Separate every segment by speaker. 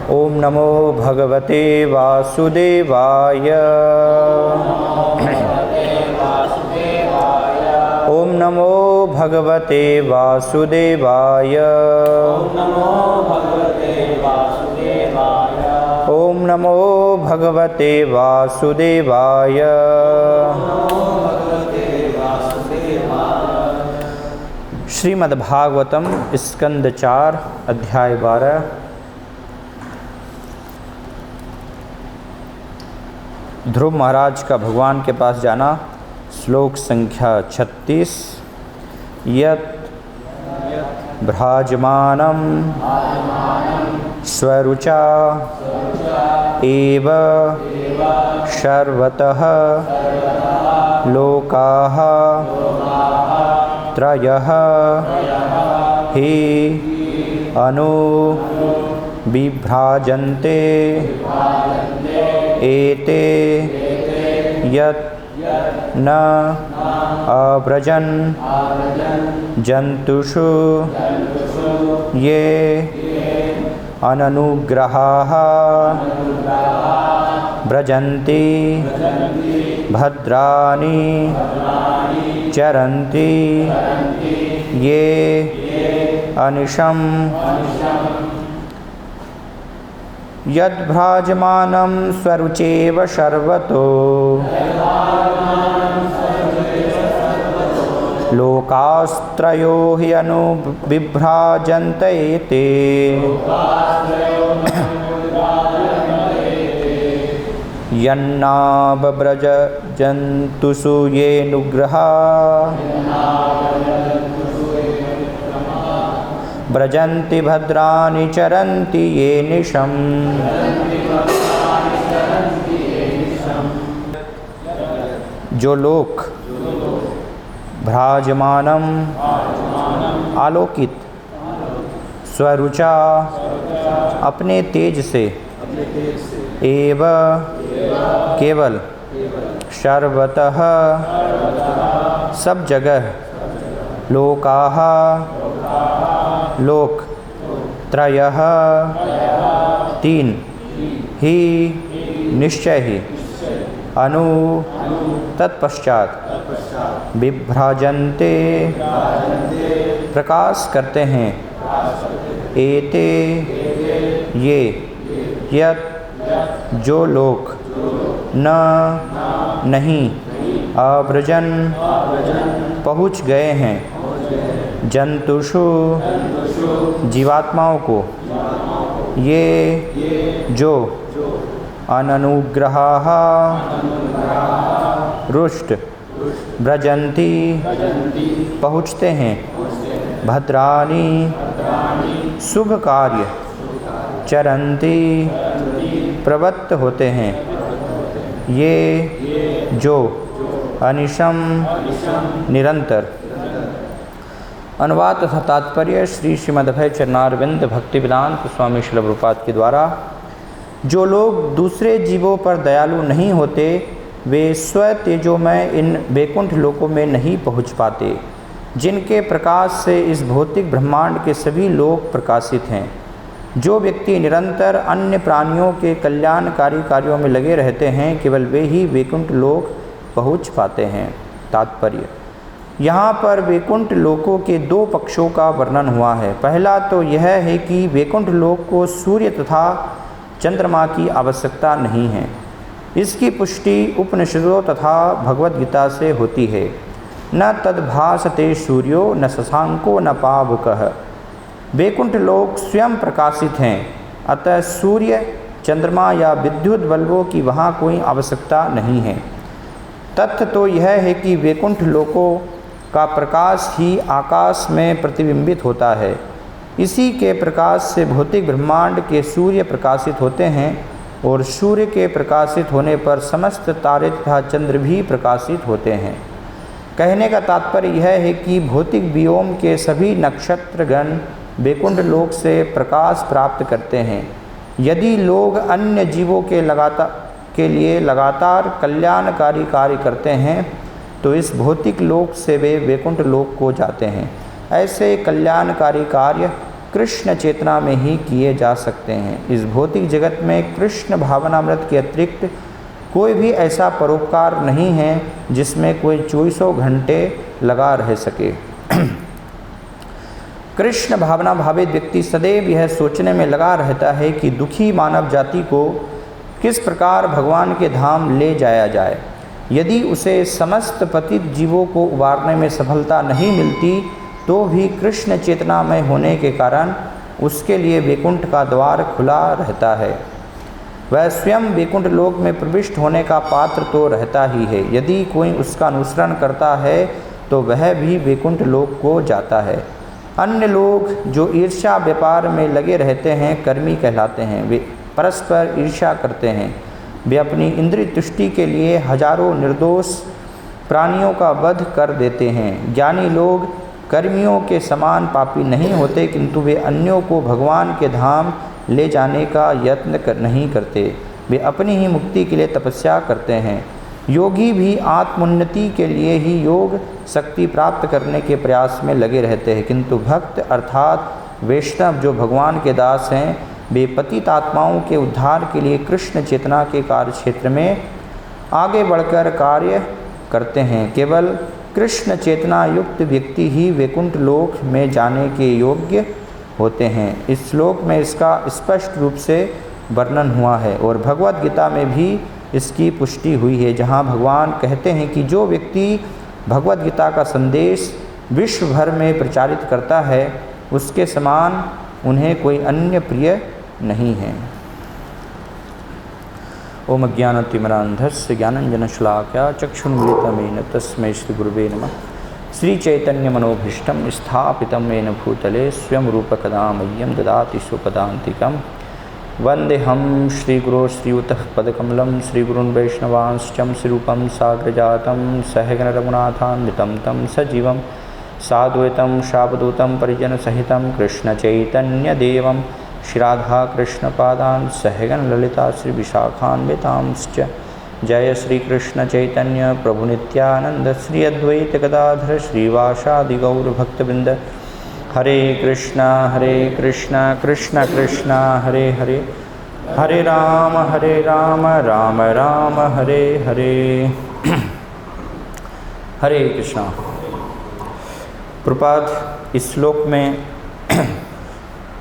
Speaker 1: ओम नमो भगवते वासुदेवाय। ओम नमो भगवते वासुदेवाय। ओम नमो भगवते वासुदेवाय। श्रीमद्भागवतम स्कंद 4 अध्याय 12। ध्रुव महाराज का भगवान के पास जाना। श्लोक संख्या 36। यत् भ्राजमानं स्वरुचा एव सर्वतः लोकाः त्रयः हि अनु बिभ्राजन्ते एते यत् न अव्रजन् जन्तुषु ये अननुग्रहाः व्रजन्ति भद्राणि चरन्ति ये अनिशम् यद्भ्राजमानं स्वरुचेव सर्वतो लोकास्त्रयो हि अनुबिभ्राजन्ते ते यन्नाव्रजन्तुषु ये नुग्रहा व्रजन्ति भद्राणि चरन्ति ये निशम्। जो लोक भ्राजमानम आलोकित स्वरुचा अपने तेज से एव केवल सर्वतः सब जगह लोकाः लोक त्रयः तीन ही निश्चय ही अनु तत्पश्चात बिभ्राजन्ते प्रकाश करते हैं एते ये यत् जो लोक न नहीं अव्रजन पहुँच गए हैं जंतुषु जीवात्माओं को ये जो अननुग्रहाः रुष्ट व्रजन्ति पहुँचते हैं भद्राणि शुभ कार्य चरन्ति प्रवृत्त होते हैं ये जो अनिशम निरंतर। अनुवाद तथा तात्पर्य श्री श्रीमद्भय चरणारविंद भक्ति वेदांत स्वामी श्रील प्रभुपाद के द्वारा। जो लोग दूसरे जीवों पर दयालु नहीं होते वे स्व तेजोमय इन वैकुंठ लोकों में नहीं पहुंच पाते जिनके प्रकाश से इस भौतिक ब्रह्मांड के सभी लोक प्रकाशित हैं। जो व्यक्ति निरंतर अन्य प्राणियों के कल्याणकारी कार्यों में लगे रहते हैं केवल वे ही वैकुंठ लोक पहुँच पाते हैं। तात्पर्य यहाँ पर वैकुंठ लोकों के दो पक्षों का वर्णन हुआ है। पहला तो यह है कि वैकुंठ लोक को सूर्य तथा चंद्रमा की आवश्यकता नहीं है। इसकी पुष्टि उपनिषदों तथा भगवद गीता से होती है। न तद्भासते सूर्यो न शशांको न पावकः। वैकुंठ लोक स्वयं प्रकाशित हैं, अतः सूर्य चंद्रमा या विद्युत बल्बों की वहाँ कोई आवश्यकता नहीं है। तथ्य तो यह है कि वैकुंठ लोकों का प्रकाश ही आकाश में प्रतिबिंबित होता है। इसी के प्रकाश से भौतिक ब्रह्मांड के सूर्य प्रकाशित होते हैं और सूर्य के प्रकाशित होने पर समस्त तारे तथा चंद्र भी प्रकाशित होते हैं। कहने का तात्पर्य यह है कि भौतिक व्योम के सभी नक्षत्रगण वैकुंठ लोक से प्रकाश प्राप्त करते हैं। यदि लोग अन्य जीवों के लिए लगातार कल्याणकारी कार्य करते हैं तो इस भौतिक लोक से वे वैकुंठ लोक को जाते हैं। ऐसे कल्याणकारी कार्य कृष्ण चेतना में ही किए जा सकते हैं। इस भौतिक जगत में कृष्ण भावनामृत के अतिरिक्त कोई भी ऐसा परोपकार नहीं है जिसमें कोई चौबीसों घंटे लगा रह सके। कृष्ण भावना भावित व्यक्ति सदैव यह सोचने में लगा रहता है कि दुखी मानव जाति को किस प्रकार भगवान के धाम ले जाया जाए। यदि उसे समस्त पतित जीवों को उबारने में सफलता नहीं मिलती तो भी कृष्ण चेतना में होने के कारण उसके लिए वैकुंठ का द्वार खुला रहता है। वह स्वयं वैकुंठ लोक में प्रविष्ट होने का पात्र तो रहता ही है। यदि कोई उसका अनुसरण करता है तो वह भी वैकुंठ लोक को जाता है। अन्य लोग जो ईर्ष्या व्यापार में लगे रहते हैं कर्मी कहलाते हैं। वे परस्पर ईर्ष्या करते हैं। वे अपनी इंद्रिय तुष्टि के लिए हजारों निर्दोष प्राणियों का वध कर देते हैं। ज्ञानी लोग कर्मियों के समान पापी नहीं होते, किंतु वे अन्यों को भगवान के धाम ले जाने का यत्न नहीं करते। वे अपनी ही मुक्ति के लिए तपस्या करते हैं। योगी भी आत्मोन्नति के लिए ही योग शक्ति प्राप्त करने के प्रयास में लगे रहते हैं, किंतु भक्त अर्थात वैष्णव जो भगवान के दास हैं वे पतित आत्माओं के उद्धार के लिए कृष्ण चेतना के कार्य क्षेत्र में आगे बढ़कर कार्य करते हैं। केवल कृष्ण चेतना युक्त व्यक्ति ही वैकुंठ लोक में जाने के योग्य होते हैं। इस श्लोक में इसका स्पष्ट रूप से वर्णन हुआ है और भगवद गीता में भी इसकी पुष्टि हुई है, जहाँ भगवान कहते हैं कि जो व्यक्ति भगवद गीता का संदेश विश्व भर में प्रचारित करता है उसके समान उन्हें कोई अन्य प्रिय नहीं है। ओम अज्ञानतिमिरान्धस्य ज्ञानञ्जनशलाकया चक्षुन्मिलितं तस्मै श्रीगुरुवे नमः। श्रीचैतन्यमनोभीष्टं स्थापितं येन भूतले स्वयं रूपकदा मह्यं ददाति स्वपदान्तिकं। वन्देऽहं श्रीगुरो श्रीयुतः पदकमलं श्रीगुरुन् वैष्णवांश्च श्रीरूपं साग्रजातं सहगण रघुनाथान्वितं तं सजीवं साद्वैतं शावदूतं परिजनसहितं कृष्णचैतन्यदेवं श्रीराधा कृष्णपादान् सहगण ललिता श्री विशाखान्वितांश्च। जय श्री कृष्ण चैतन्य प्रभु नित्यानंद श्री अद्वैत गदाधर श्रीवासादि गौर भक्तवृंद। हरे कृष्णा कृष्ण कृष्ण हरे हरे, हरे राम राम राम हरे हरे। हरे कृष्णा। प्रपात इस श्लोक में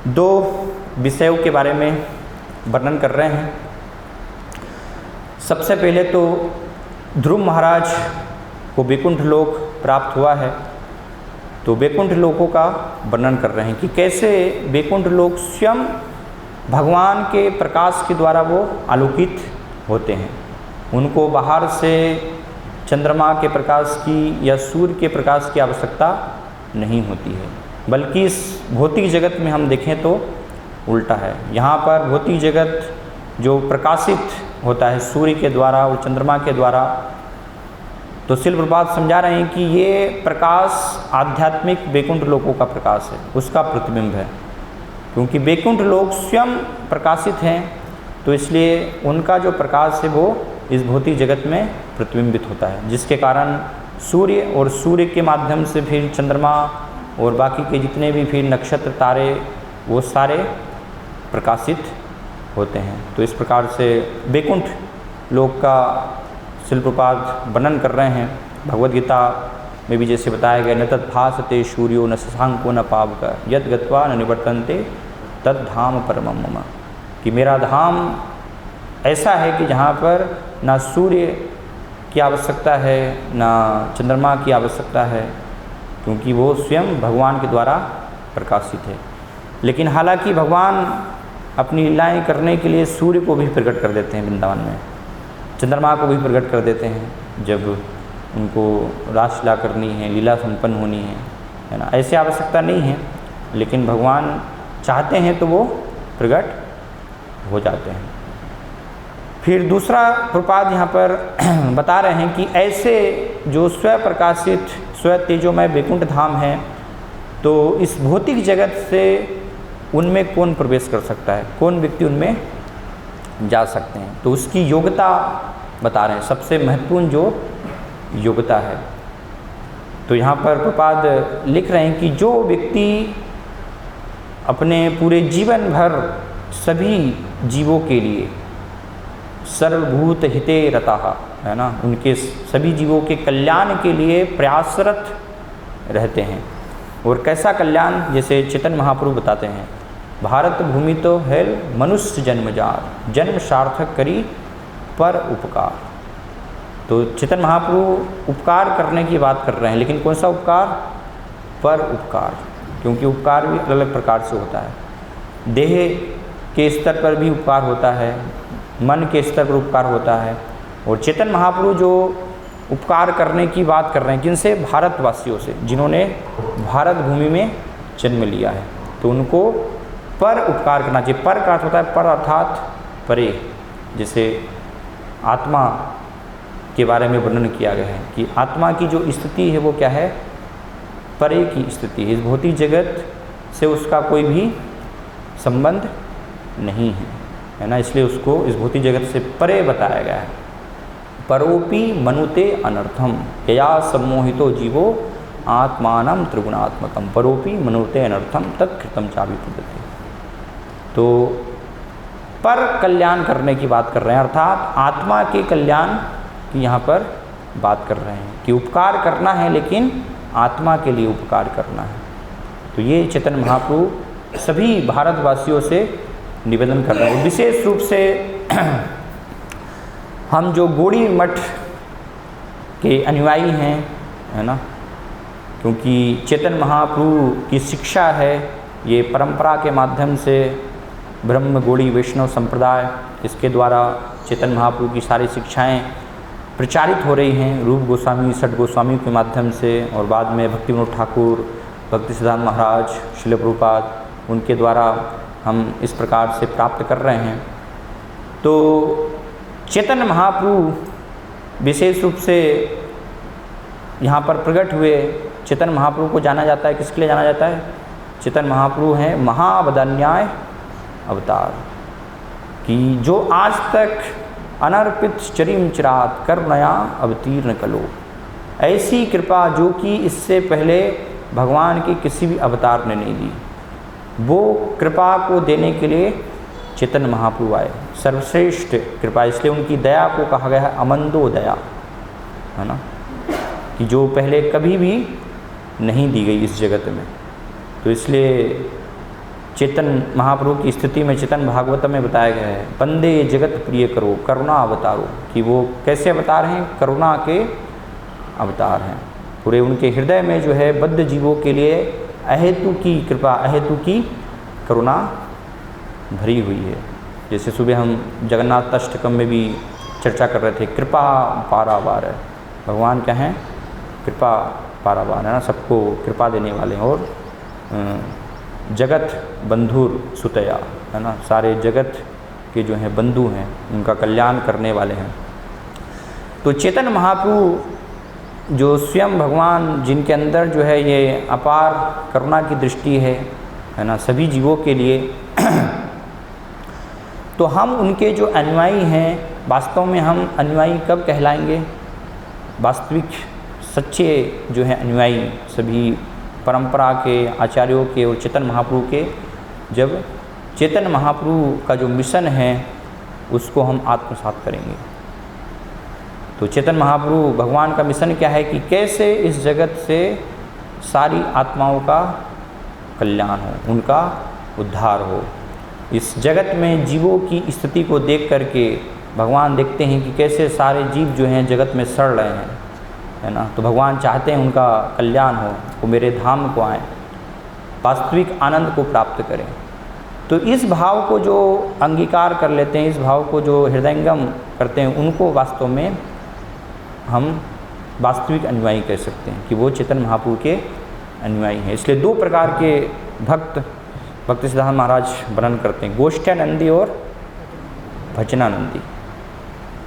Speaker 1: दो विषयों के बारे में वर्णन कर रहे हैं। सबसे पहले तो ध्रुव महाराज को वैकुंठ लोक प्राप्त हुआ है, तो वैकुंठ लोकों का वर्णन कर रहे हैं कि कैसे वैकुंठ लोक स्वयं भगवान के प्रकाश के द्वारा वो आलोकित होते हैं। उनको बाहर से चंद्रमा के प्रकाश की या सूर्य के प्रकाश की आवश्यकता नहीं होती है, बल्कि इस भौतिक जगत में हम देखें तो उल्टा है। यहाँ पर भौतिक जगत जो प्रकाशित होता है सूर्य के द्वारा और चंद्रमा के द्वारा, तो श्रील प्रभुपाद समझा रहे हैं कि ये प्रकाश आध्यात्मिक वैकुंठ लोकों का प्रकाश है, उसका प्रतिबिंब है। क्योंकि वैकुंठ लोक स्वयं प्रकाशित हैं, तो इसलिए उनका जो प्रकाश है वो इस भौतिक जगत में प्रतिबिंबित होता है, जिसके कारण सूर्य और सूर्य के माध्यम से फिर चंद्रमा और बाकी के जितने भी फिर नक्षत्र तारे वो सारे प्रकाशित होते हैं। तो इस प्रकार से वैकुंठ लोक का श्रील प्रभुपाद वर्णन कर रहे हैं। भगवद गीता में भी जैसे बताया गया, न तद्भासते सूर्यो न शशांको न पावक यद गत्वा न निवर्तन्ते तद धाम परमम मम, कि मेरा धाम ऐसा है कि जहाँ पर ना सूर्य की आवश्यकता है ना चंद्रमा की आवश्यकता है, क्योंकि वो स्वयं भगवान के द्वारा प्रकाशित है। लेकिन हालांकि भगवान अपनी लीलाएँ करने के लिए सूर्य को भी प्रकट कर देते हैं वृंदावन में, चंद्रमा को भी प्रकट कर देते हैं जब उनको रासलीला करनी है, लीला संपन्न होनी है ना। ऐसी आवश्यकता नहीं है, लेकिन भगवान चाहते हैं तो वो प्रकट हो जाते हैं। फिर दूसरा प्रपाद यहाँ पर बता रहे हैं कि ऐसे जो स्वयं प्रकाशित स्वयं तेजोमय वैकुंठ धाम है, तो इस भौतिक जगत से उनमें कौन प्रवेश कर सकता है, कौन व्यक्ति उनमें जा सकते हैं, तो उसकी योग्यता बता रहे हैं। सबसे महत्वपूर्ण जो योग्यता है, तो यहाँ पर प्रपाद लिख रहे हैं कि जो व्यक्ति अपने पूरे जीवन भर सभी जीवों के लिए सर्वभूत हिते रतः, है ना, उनके सभी जीवों के कल्याण के लिए प्रयासरत रहते हैं। और कैसा कल्याण, जैसे चेतन महाप्रभु बताते हैं, भारत भूमि तो है मनुष्य जन्मजार, जन्म सार्थक करी पर उपकार। तो चेतन महाप्रभु उपकार करने की बात कर रहे हैं, लेकिन कौन सा उपकार? पर उपकार, क्योंकि उपकार भी अलग अलग प्रकार से होता है। देह के स्तर पर भी उपकार होता है, मन के स्तर पर उपकार होता है। और चेतन महाप्रभु जो उपकार करने की बात कर रहे हैं, किनसे? भारतवासियों से, जिन्होंने भारत भूमि में जन्म लिया है, तो उनको पर उपकार करना चाहिए। पर का अर्थ होता है पर अर्थात परे। जैसे आत्मा के बारे में वर्णन किया गया है कि आत्मा की जो स्थिति है वो क्या है? परे की स्थिति है, इस भौतिक जगत से उसका कोई भी संबंध नहीं है ना, इसलिए उसको इस भौतिक जगत से परे बताया गया है। परोपि मनुते अनर्थम यया सम्मोहितो जीवो आत्मानं त्रिगुणात्मकम परोपि मनुते अनर्थम तत्कृतम चाभिपद्यते। तो पर कल्याण करने की बात कर रहे हैं, अर्थात आत्मा के कल्याण की यहाँ पर बात कर रहे हैं कि उपकार करना है, लेकिन आत्मा के लिए उपकार करना है। तो ये चैतन्य महाप्रभु सभी भारतवासियों से निवेदन कर रहे हैं। विशेष रूप से हम जो गौड़ी मठ के अनुयायी हैं, है ना, क्योंकि चैतन्य महाप्रभु की शिक्षा है, ये परंपरा के माध्यम से ब्रह्म गौड़ी वैष्णव संप्रदाय, इसके द्वारा चैतन्य महाप्रभु की सारी शिक्षाएं प्रचारित हो रही हैं, रूप गोस्वामी, षट गोस्वामी के माध्यम से, और बाद में भक्ति विनोद ठाकुर, भक्ति सिद्धांत महाराज, श्रील प्रभुपाद, उनके द्वारा हम इस प्रकार से प्राप्त कर रहे हैं। तो चैतन्य महाप्रभु विशेष रूप से यहाँ पर प्रकट हुए। चैतन्य महाप्रभु को जाना जाता है, किसके लिए जाना जाता है? चैतन्य महाप्रभु हैं महावदान्याय अवतार, कि जो आज तक अनर्पित चरिम चिरात करुणया अवतीर्ण कलो, ऐसी कृपा जो कि इससे पहले भगवान के किसी भी अवतार ने नहीं दी, वो कृपा को देने के लिए चैतन्य महाप्रभु आए। सर्वश्रेष्ठ कृपा, इसलिए उनकी दया को कहा गया है अमंदो दया, है ना, कि जो पहले कभी भी नहीं दी गई इस जगत में। तो इसलिए चैतन्य महाप्रभु की स्थिति में चैतन्य भागवत में बताया गया है, बंदे जगत प्रिय करो करुणा अवतारो, कि वो कैसे अवतार हैं? करुणा के अवतार हैं। पूरे उनके हृदय में जो है बद्ध जीवों के लिए अहेतु की कृपा, अहेतु की करुणा भरी हुई है। जैसे सुबह हम जगन्नाथ अष्टकम में भी चर्चा कर रहे थे, कृपा पारावार है, भगवान क्या हैं? कृपा पारावार, है ना, सबको कृपा देने वाले हैं। और जगत बंधुर सुतया, है ना, सारे जगत के जो हैं बंधु हैं, उनका कल्याण करने वाले हैं। तो चैतन्य महाप्रभु जो स्वयं भगवान, जिनके अंदर जो है ये अपार करुणा की दृष्टि है ना, सभी जीवों के लिए, तो हम उनके जो अनुयायी हैं, वास्तव में हम अनुयायी कब कहलाएंगे? वास्तविक सच्चे जो हैं अनुयायी सभी परंपरा के आचार्यों के और चैतन्य महाप्रभु के, जब चैतन्य महाप्रभु का जो मिशन है उसको हम आत्मसात करेंगे। तो चैतन्य महाप्रभु भगवान का मिशन क्या है कि कैसे इस जगत से सारी आत्माओं का कल्याण हो, उनका उद्धार हो। इस जगत में जीवों की स्थिति को देख करके भगवान देखते हैं कि कैसे सारे जीव जो हैं जगत में सड़ रहे हैं, है ना, तो भगवान चाहते हैं उनका कल्याण हो, वो मेरे धाम को आएँ, वास्तविक आनंद को प्राप्त करें। तो इस भाव को जो अंगीकार कर लेते हैं, इस भाव को जो हृदयंगम करते हैं, उनको वास्तव में हम वास्तविक अनुयायी कह सकते हैं कि वो चैतन्य महाप्रभु के अनुयायी हैं। इसलिए दो प्रकार के भक्त भक्ति सिद्धांत महाराज वर्णन करते हैं, गोष्ठानंदी और भजनानंदी।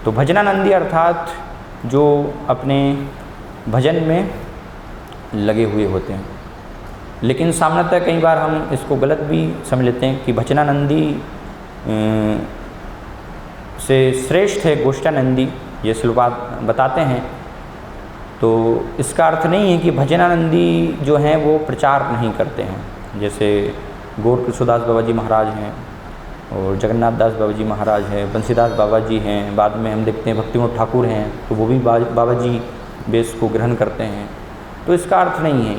Speaker 1: तो भजनानंदी अर्थात जो अपने भजन में लगे हुए होते हैं, लेकिन सामान्यतः कई बार हम इसको गलत भी समझ लेते हैं कि भजनानंदी से श्रेष्ठ है गोष्ठानंदी, ये श्लोक बताते हैं। तो इसका अर्थ नहीं है कि भजनानंदी जो हैं वो प्रचार नहीं करते हैं। जैसे गौर कृष्णदास बाबा जी महाराज हैं और जगन्नाथ दास बाबा जी महाराज हैं, बंसीदास बाबा जी हैं, बाद में हम देखते हैं भक्ति विनोद ठाकुर हैं, तो वो भी बाबा जी वेश को ग्रहण करते हैं। तो इसका अर्थ नहीं है,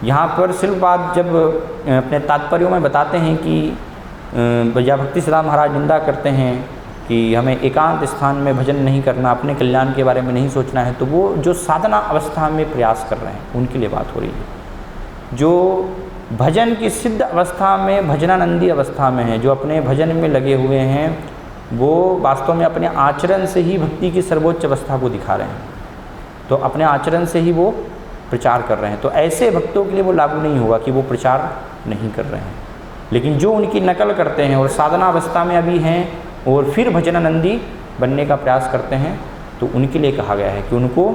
Speaker 1: यहाँ पर सिर्फ बात जब अपने तात्पर्यों में बताते हैं कि या भक्ति सिद्धांत महाराज निंदा करते हैं कि हमें एकांत स्थान में भजन नहीं करना, अपने कल्याण के बारे में नहीं सोचना है, तो वो जो साधना अवस्था में प्रयास कर रहे हैं उनके लिए बात हो रही है। जो भजन की सिद्ध अवस्था में, भजनानंदी अवस्था में है, जो अपने भजन में लगे हुए हैं, वो वास्तव में अपने आचरण से ही भक्ति की सर्वोच्च अवस्था को दिखा रहे हैं, तो अपने आचरण से ही वो प्रचार कर रहे हैं। तो ऐसे भक्तों के लिए वो लागू नहीं होगा कि वो प्रचार नहीं कर रहे हैं। लेकिन जो उनकी नकल करते हैं और साधना अवस्था में अभी हैं और फिर भजनानंदी बनने का प्रयास करते हैं, तो उनके लिए कहा गया है कि उनको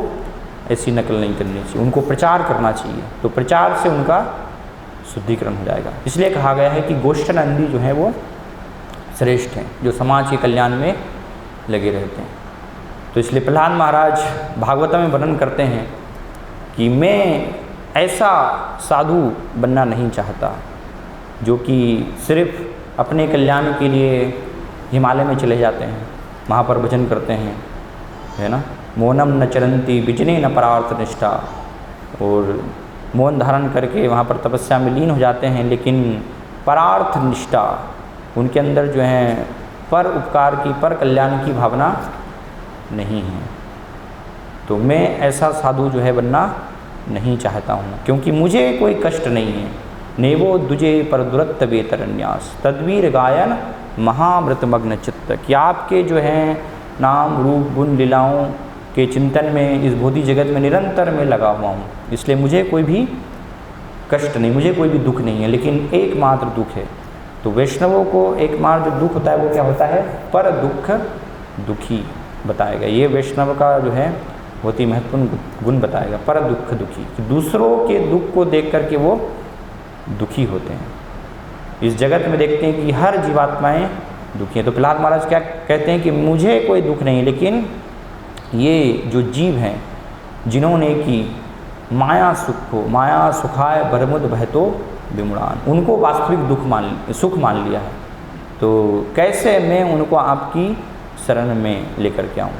Speaker 1: ऐसी नकल नहीं करनी चाहिए, उनको प्रचार करना चाहिए। तो प्रचार से उनका शुद्धिकरण हो जाएगा। इसलिए कहा गया है कि गोष्ठानंदी जो है वो श्रेष्ठ हैं, जो समाज के कल्याण में लगे रहते हैं। तो इसलिए प्रहलाद महाराज भागवत में वर्णन करते हैं कि मैं ऐसा साधु बनना नहीं चाहता जो कि सिर्फ अपने कल्याण के लिए हिमालय में चले जाते हैं, वहाँ पर भजन करते हैं, है ना। मौनम न चरंती बिजने न परार्थ निष्ठा, और मौन धारण करके वहाँ पर तपस्या में लीन हो जाते हैं, लेकिन परार्थ निष्ठा उनके अंदर जो है पर उपकार की, पर कल्याण की भावना नहीं है। तो मैं ऐसा साधु जो है बनना नहीं चाहता हूँ, क्योंकि मुझे कोई कष्ट नहीं है। नेवो दुजे पर दुरत्त वेतरन्यास तद्वीर गायन महामृतमग्न चित्त, कि आपके जो हैं नाम रूप गुण लीलाओं के चिंतन में इस भौतिक जगत में निरंतर मैं लगा हुआ हूँ, इसलिए मुझे कोई भी कष्ट नहीं, मुझे कोई भी दुख नहीं है। लेकिन एकमात्र दुख है, तो वैष्णवों को एकमात्र जो दुख होता है वो क्या होता है? पर दुख दुखी बताएगा। ये वैष्णव का जो है बहुत ही महत्वपूर्ण गुण बताएगा, पर दुख दुखी, कि दूसरों के दुख को देख करके वो दुखी होते हैं। इस जगत में देखते हैं कि हर जीवात्माएं दुखी हैं। तो प्रहलाद महाराज क्या कहते हैं कि मुझे कोई दुख नहीं, लेकिन ये जो जीव हैं जिन्होंने कि माया सुखाय बरमुद बहतो विमुड़ान, उनको वास्तविक सुख मान लिया है, तो कैसे मैं उनको आपकी शरण में लेकर के आऊँ,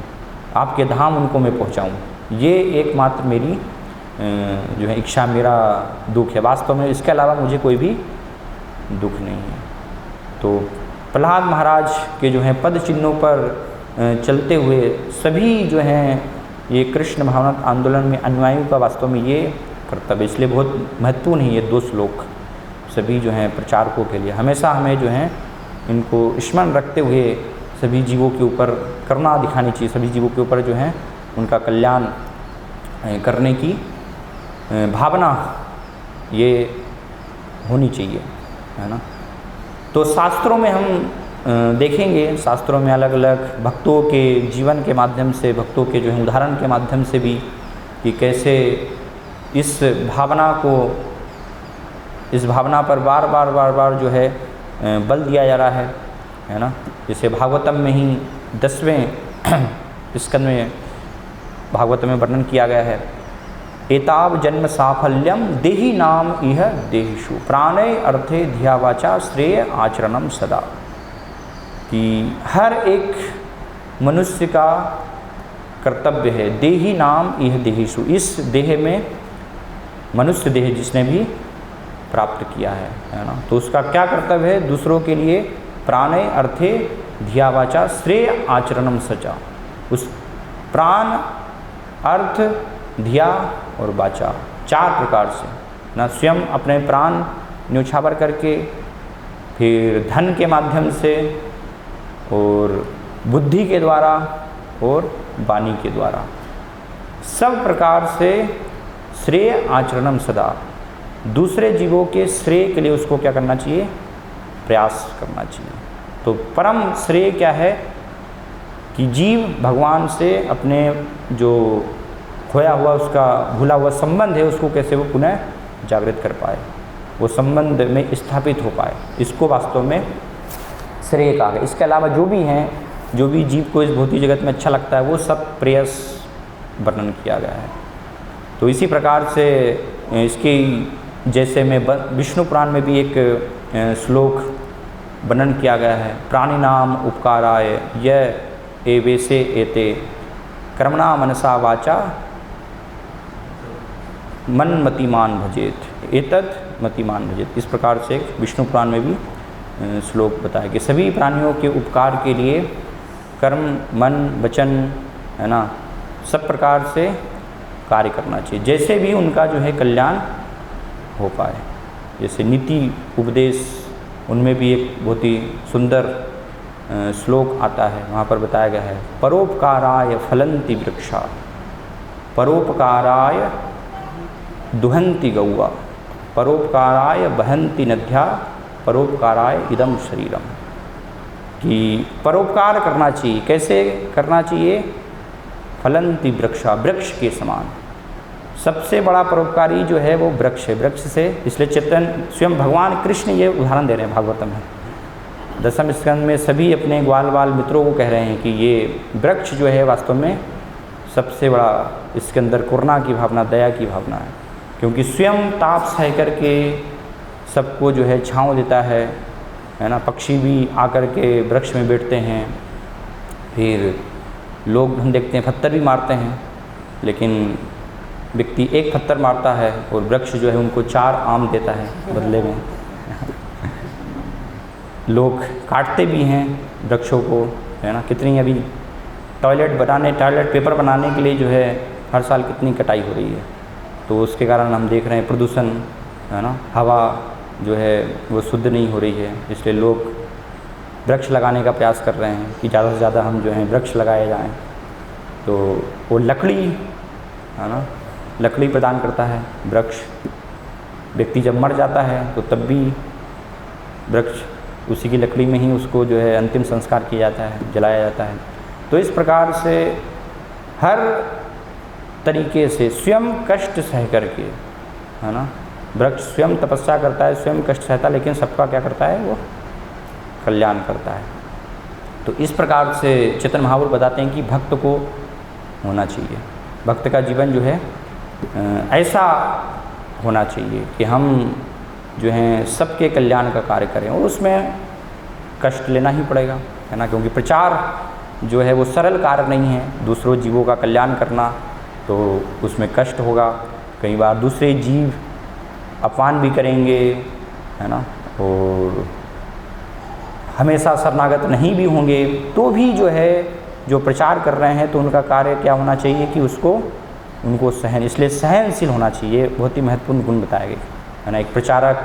Speaker 1: आपके धाम उनको मैं पहुँचाऊँ। ये एकमात्र मेरी जो है इच्छा, मेरा दुख है। वास्तव में इसके अलावा मुझे कोई भी दुख नहीं है। तो प्रहलाद महाराज के जो हैं पद चिन्हों पर चलते हुए सभी जो हैं ये कृष्ण भावनात्मक आंदोलन में अनुयायियों का वास्तव में ये कर्तव्य, इसलिए बहुत महत्वपूर्ण है ये 2 श्लोक सभी जो हैं प्रचारकों के लिए। हमेशा हमें जो है इनको स्मरण रखते हुए सभी जीवों के ऊपर करुणा दिखानी चाहिए, सभी जीवों के ऊपर जो है उनका कल्याण करने की भावना ये होनी चाहिए, है ना। तो शास्त्रों में हम देखेंगे, शास्त्रों में अलग अलग भक्तों के जीवन के माध्यम से, भक्तों के जो है उदाहरण के माध्यम से भी, कि कैसे इस भावना पर बार बार जो है बल दिया जा रहा है ना। जैसे भागवतम में ही 10वें स्कंद में भागवतम में वर्णन किया गया है, एताव जन्म साफल्यम देही नाम इह देहिषु प्राणे अर्थे धिया वाचा श्रेय आचरणम सदा, कि हर एक मनुष्य का कर्तव्य है देही नाम इह देहिषु, इस देह में मनुष्य देह जिसने भी प्राप्त किया है ना, तो उसका क्या कर्तव्य है? दूसरों के लिए प्राणे अर्थे धिया वाचा श्रेय आचरणम सचा, उस प्राण अर्थ धिया और वाचा 4 प्रकार से ना, स्वयं अपने प्राण न्योछावर करके, फिर धन के माध्यम से, और बुद्धि के द्वारा, और वाणी के द्वारा, सब प्रकार से श्रेय आचरणम सदा, दूसरे जीवों के श्रेय के लिए उसको क्या करना चाहिए? प्रयास करना चाहिए। तो परम श्रेय क्या है? कि जीव भगवान से अपने जो खोया हुआ, उसका भूला हुआ संबंध है, उसको कैसे वो पुनः जागृत कर पाए, वो संबंध में स्थापित हो पाए, इसको वास्तव में श्रेय कहा गया। इसके अलावा जो भी हैं, जो भी जीव को इस भौतिक जगत में अच्छा लगता है, वो सब प्रेयस वर्णन किया गया है। तो इसी प्रकार से इसकी, जैसे में विष्णु पुराण में भी एक श्लोक वर्णन किया गया है। प्राणिनाम उपकाराय य एवेसे एते कर्मणा मनसा वाचा मन मतिमान भजेत एतत् मतिमान भजेत। इस प्रकार से विष्णु पुराण में भी श्लोक बताया कि सभी प्राणियों के उपकार के लिए कर्म, मन, वचन, है ना, सब प्रकार से कार्य करना चाहिए, जैसे भी उनका जो है कल्याण हो पाए। जैसे नीति उपदेश, उनमें भी एक बहुत ही सुंदर श्लोक आता है, वहाँ पर बताया गया है परोपकाराय फलंति वृक्षा, परोपकाराय दुहंति गौआ, परोपकाराय बहंति नद्या, परोपकाराय इदम शरीरम। कि परोपकार करना चाहिए। कैसे करना चाहिए? फलंति वृक्षा, वृक्ष के समान। सबसे बड़ा परोपकारी जो है वो वृक्ष है। वृक्ष से, इसलिए चैतन्य स्वयं भगवान कृष्ण ये उदाहरण दे रहे हैं भागवतम में। दसम स्कंद में सभी अपने ग्वाल बाल मित्रों को कह रहे हैं कि ये वृक्ष जो है वास्तव में सबसे बड़ा, इसके अंदर करुणा की भावना, दया की भावना है, क्योंकि स्वयं ताप सह करके सबको जो है छाँव देता है ना। पक्षी भी आकर के वृक्ष में बैठते हैं, फिर लोग हम देखते हैं पत्थर भी मारते हैं, लेकिन व्यक्ति एक पत्थर मारता है और वृक्ष जो है उनको 4 आम देता है बदले में। लोग काटते भी हैं वृक्षों को, है ना। कितनी अभी टॉयलेट पेपर बनाने के लिए जो है हर साल कितनी कटाई हो रही है, तो उसके कारण हम देख रहे हैं प्रदूषण, है ना, हवा जो है वो शुद्ध नहीं हो रही है। इसलिए लोग वृक्ष लगाने का प्रयास कर रहे हैं कि ज़्यादा से ज़्यादा हम जो हैं वृक्ष लगाए जाएं। तो वो लकड़ी, है ना, लकड़ी प्रदान करता है वृक्ष। व्यक्ति जब मर जाता है तो तब भी वृक्ष, उसी की लकड़ी में ही उसको जो है अंतिम संस्कार किया जाता है, जलाया जाता है। तो इस प्रकार से हर तरीके से स्वयं कष्ट सह करके, है ना, वृक्ष स्वयं तपस्या करता है, स्वयं कष्ट सहता है, लेकिन सबका क्या करता है? वो कल्याण करता है। तो इस प्रकार से चैतन्य महाप्रभु बताते हैं कि भक्त को होना चाहिए। भक्त का जीवन जो है ऐसा होना चाहिए कि हम जो हैं सबके कल्याण का कार्य करें, और उसमें कष्ट लेना ही पड़ेगा, है ना, क्योंकि प्रचार जो है वो सरल कार्य नहीं है। दूसरों जीवों का कल्याण करना, तो उसमें कष्ट होगा। कई बार दूसरे जीव अपमान भी करेंगे, है ना, और हमेशा शरणागत नहीं भी होंगे, तो भी जो है जो प्रचार कर रहे हैं तो उनका कार्य क्या होना चाहिए कि उनको सहन, इसलिए सहनशील होना चाहिए। बहुत ही महत्वपूर्ण गुण बताए गए, है ना। एक प्रचारक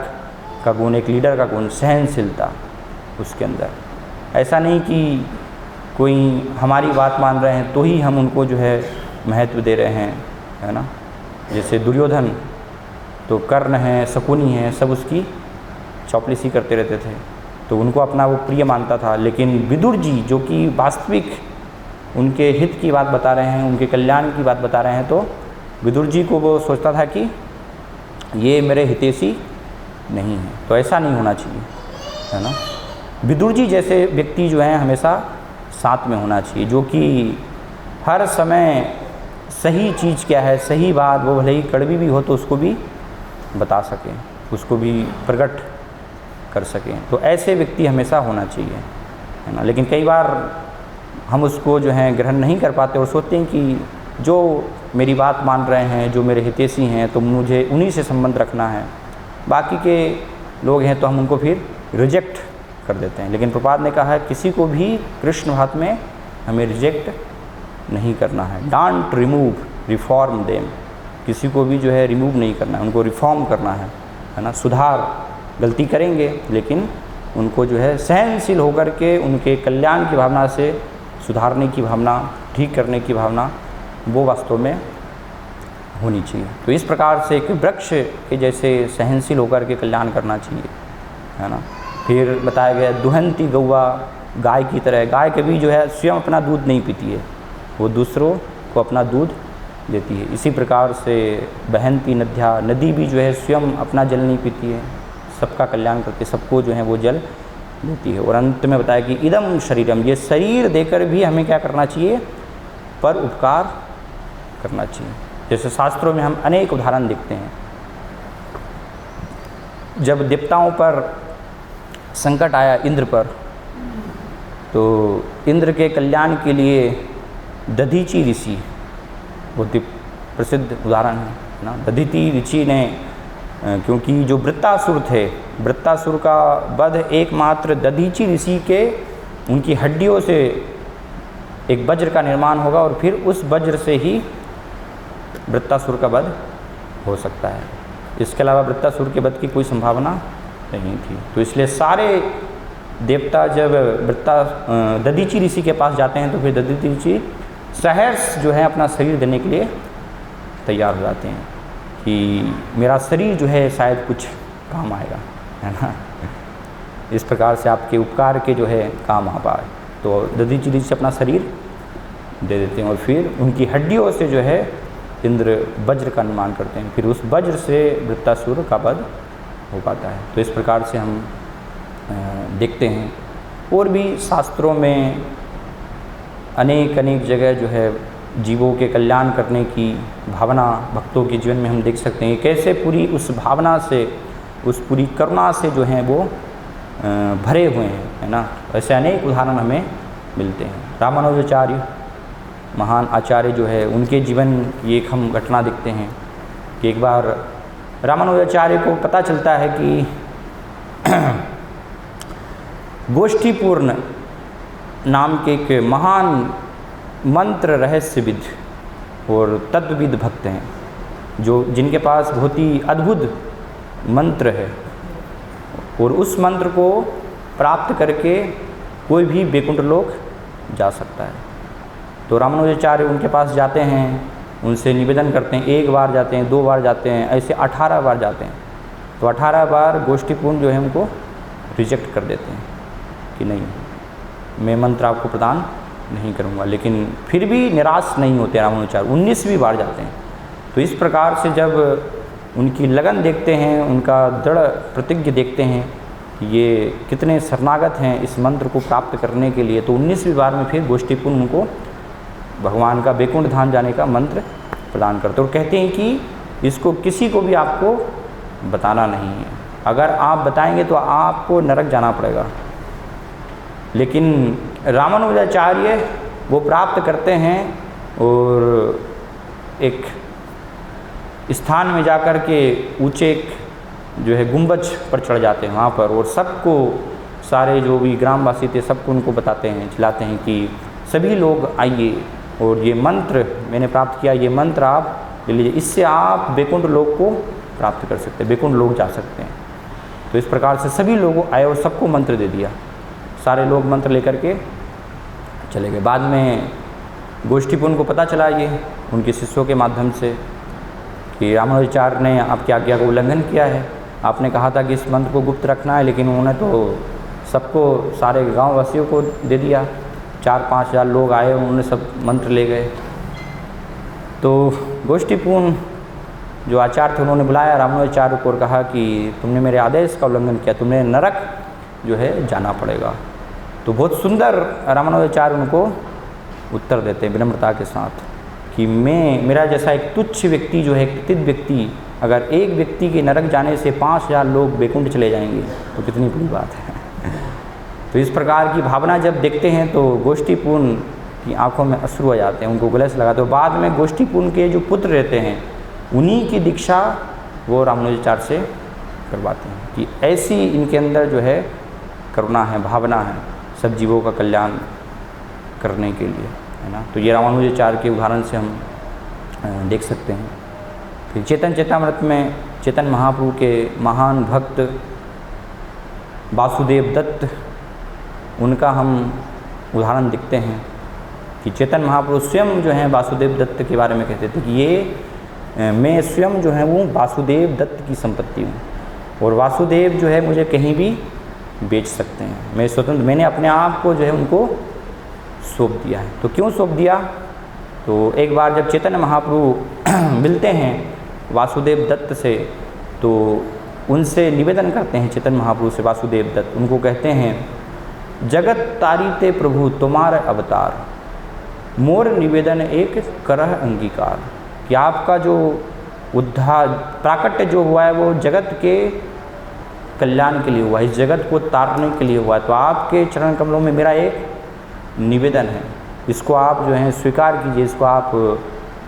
Speaker 1: का गुण, एक लीडर का गुण, सहनशीलता उसके अंदर। ऐसा नहीं कि कोई हमारी बात मान रहे हैं तो ही हम उनको जो है महत्व दे रहे हैं, है ना। जैसे दुर्योधन, तो कर्ण हैं, शकुनी हैं, सब उसकी चौपलिसी करते रहते थे, तो उनको अपना वो प्रिय मानता था। लेकिन विदुर जी जो कि वास्तविक उनके हित की बात बता रहे हैं, उनके कल्याण की बात बता रहे हैं, तो विदुर जी को वो सोचता था कि ये मेरे हितैषी नहीं है। तो ऐसा नहीं होना चाहिए, है ना। विदुर जी जैसे व्यक्ति जो हैं हमेशा साथ में होना चाहिए, जो कि हर समय सही चीज़ क्या है, सही बात, वो भले ही कड़वी भी हो तो उसको भी बता सकें, उसको भी प्रकट कर सकें। तो ऐसे व्यक्ति हमेशा होना चाहिए, है ना। लेकिन कई बार हम उसको जो है ग्रहण नहीं कर पाते और सोचते हैं कि जो मेरी बात मान रहे हैं, जो मेरे हितैषी हैं, तो मुझे उन्हीं से संबंध रखना है, बाकी के लोग हैं तो हम उनको फिर रिजेक्ट कर देते हैं। लेकिन प्रभुपाद ने कहा है किसी को भी कृष्ण भात में हमें रिजेक्ट नहीं करना है। Don't remove, reform them. किसी को भी जो है रिमूव नहीं करना है, उनको रिफॉर्म करना है ना। सुधार, गलती करेंगे लेकिन उनको जो है सहनशील होकर के उनके कल्याण की भावना से सुधारने की भावना, ठीक करने की भावना, वो वास्तव में होनी चाहिए। तो इस प्रकार से एक वृक्ष के जैसे सहनशील होकर के कल्याण करना चाहिए, है ना। फिर बताया गया दुहंती गौआ, गाय की तरह। गाय कभी जो है स्वयं अपना दूध नहीं पीती है, वो दूसरों को अपना दूध देती है। इसी प्रकार से बहंती नद्या, नदी भी जो है स्वयं अपना जल नहीं पीती है, सबका कल्याण करके सबको जो है वो जल देती है। और अंत में बताया कि इदम शरीरम, ये शरीर देकर भी हमें क्या करना चाहिए? पर उपकार करना चाहिए। जैसे शास्त्रों में हम अनेक उदाहरण देखते हैं, जब देवताओं पर संकट आया इंद्र पर, तो इंद्र के कल्याण के लिए दधीचि ऋषि, बहुत ही प्रसिद्ध उदाहरण है ना, दधीचि ऋषि ने, क्योंकि जो वृत्तासुर थे, वृत्तासुर का वध एकमात्र दधीचि ऋषि के उनकी हड्डियों से एक वज्र का निर्माण होगा और फिर उस वज्र से ही वृत्तासुर का वध हो सकता है। इसके अलावा वृत्तासुर के वध की कोई संभावना नहीं थी। तो इसलिए सारे देवता जब दधीचि ऋषि के पास जाते हैं तो फिर दधीचि ऋषि सहर्ष जो है अपना शरीर देने के लिए तैयार हो जाते हैं कि मेरा शरीर जो है शायद कुछ काम आएगा, है ना, इस प्रकार से आपके उपकार के जो है काम आ पाए। तो दधीचि ऋषि अपना शरीर दे देते हैं और फिर उनकी हड्डियों से जो है इंद्र वज्र का निर्माण करते हैं, फिर उस वज्र से वृत्तासुर का वध हो पाता है। तो इस प्रकार से हम देखते हैं। और भी शास्त्रों में अनेक अनेक जगह जो है जीवों के कल्याण करने की भावना भक्तों के जीवन में हम देख सकते हैं, कैसे पूरी उस भावना से, उस पूरी करुणा से जो हैं वो भरे हुए हैं, है ना। ऐसे अनेक उदाहरण हमें मिलते हैं। रामानुजाचार्य महान आचार्य जो है, उनके जीवन की एक हम घटना देखते हैं कि एक बार रामानुजाचार्य को पता चलता है कि गोष्ठीपूर्ण नाम के एक महान मंत्र रहस्यविद और तत्वविद भक्त हैं, जो जिनके पास बहुत ही अद्भुत मंत्र है और उस मंत्र को प्राप्त करके कोई भी वैकुंठ लोक जा सकता है। तो रामानुजाचार्य उनके पास जाते हैं, उनसे निवेदन करते हैं, एक बार जाते हैं, 2 बार जाते हैं, ऐसे 18 बार जाते हैं। तो 18 बार गोष्ठीपूर्ण जो है उनको रिजेक्ट कर देते हैं कि नहीं, मैं मंत्र आपको प्रदान नहीं करूँगा। लेकिन फिर भी निराश नहीं होते रामानुजाचार्य, 19वीं बार जाते हैं। तो इस प्रकार से जब उनकी लगन देखते हैं, उनका दृढ़ प्रतिज्ञ देखते हैं कि ये कितने शरणागत हैं इस मंत्र को प्राप्त करने के लिए, तो 19वीं बार में फिर गोष्ठीपूर्ण उनको भगवान का वैकुंठ धाम जाने का मंत्र प्रदान करते और कहते हैं कि इसको किसी को भी आपको बताना नहीं है, अगर आप बताएंगे तो आपको नरक जाना पड़ेगा। लेकिन रामानुजाचार्य वो प्राप्त करते हैं और एक स्थान में जाकर के ऊंचे जो है गुंबज पर चढ़ जाते हैं वहाँ पर, और सबको, सारे जो भी ग्रामवासी थे सबको उनको बताते हैं, चिल्लाते हैं कि सभी लोग आइए और ये मंत्र मैंने प्राप्त किया, ये मंत्र आप ले लीजिए, इससे आप वैकुंठ लोक को प्राप्त कर सकते हैं, वैकुंठ लोक जा सकते हैं। तो इस प्रकार से सभी लोग आए और सबको मंत्र दे दिया, सारे लोग मंत्र लेकर के चले गए। बाद में गोष्ठीपूर्ण को पता चला ये उनके शिष्यों के माध्यम से कि रामानुजाचार्य ने आपकी आज्ञा का उल्लंघन किया है, आपने कहा था कि इस मंत्र को गुप्त रखना है, लेकिन उन्होंने तो सबको, सारे गाँव वासियों को दे दिया। 4-5 हज़ार लोग आए, उन्होंने सब मंत्र ले गए। तो गोष्ठीपूर्ण जो आचार्य थे उन्होंने बुलाया रामानुजाचार्य को और कहा कि तुमने मेरे आदेश का उल्लंघन किया, तुम्हें नरक जो है जाना पड़ेगा। तो बहुत सुंदर रामानुजाचार्य उनको उत्तर देते हैं विनम्रता के साथ कि मेरा जैसा एक तुच्छ व्यक्ति जो है, एक पतित व्यक्ति, अगर एक व्यक्ति के नरक जाने से 5,000 लोग वैकुंठ चले जाएंगे तो कितनी बड़ी बात है। तो इस प्रकार की भावना जब देखते हैं तो गोष्ठीपूर्ण की आंखों में अश्रु आ जाते हैं, उनको गले से लगाते हैं। बाद में गोष्ठीपूर्ण के जो पुत्र रहते हैं उन्हीं की दीक्षा वो रामानुजाचार्य से करवाते हैं कि ऐसी इनके अंदर जो है करुणा है, भावना है सब जीवों का कल्याण करने के लिए, है ना। तो ये रामानुजाचार्य के उदाहरण से हम देख सकते हैं। फिर चेतन चेतामृत में चैतन्य महाप्रभु के महान भक्त वासुदेव दत्त, उनका हम उदाहरण देखते हैं कि चैतन्य महाप्रभु स्वयं जो हैं वासुदेव दत्त के बारे में कहते थे कि ये मैं स्वयं जो है वो वासुदेव दत्त की संपत्ति हूँ और वासुदेव जो है मुझे कहीं भी बेच सकते हैं, मैं स्वतंत्र, मैंने अपने आप को जो है उनको सौंप दिया है। तो क्यों सौंप दिया? तो एक बार जब चैतन्य महाप्रभु मिलते हैं वासुदेव दत्त से तो उनसे निवेदन करते हैं चैतन्य महाप्रभु से वासुदेव दत्त, उनको कहते हैं जगत तारीते प्रभु तुम्हारे अवतार, मोर निवेदन एक करह अंगीकार, कि आपका जो उद्धार प्राकट्य जो हुआ है वो जगत के कल्याण के लिए हुआ, इस जगत को तारने के लिए हुआ। तो आपके चरण कमलों में मेरा एक निवेदन है, इसको आप जो है स्वीकार कीजिए, इसको आप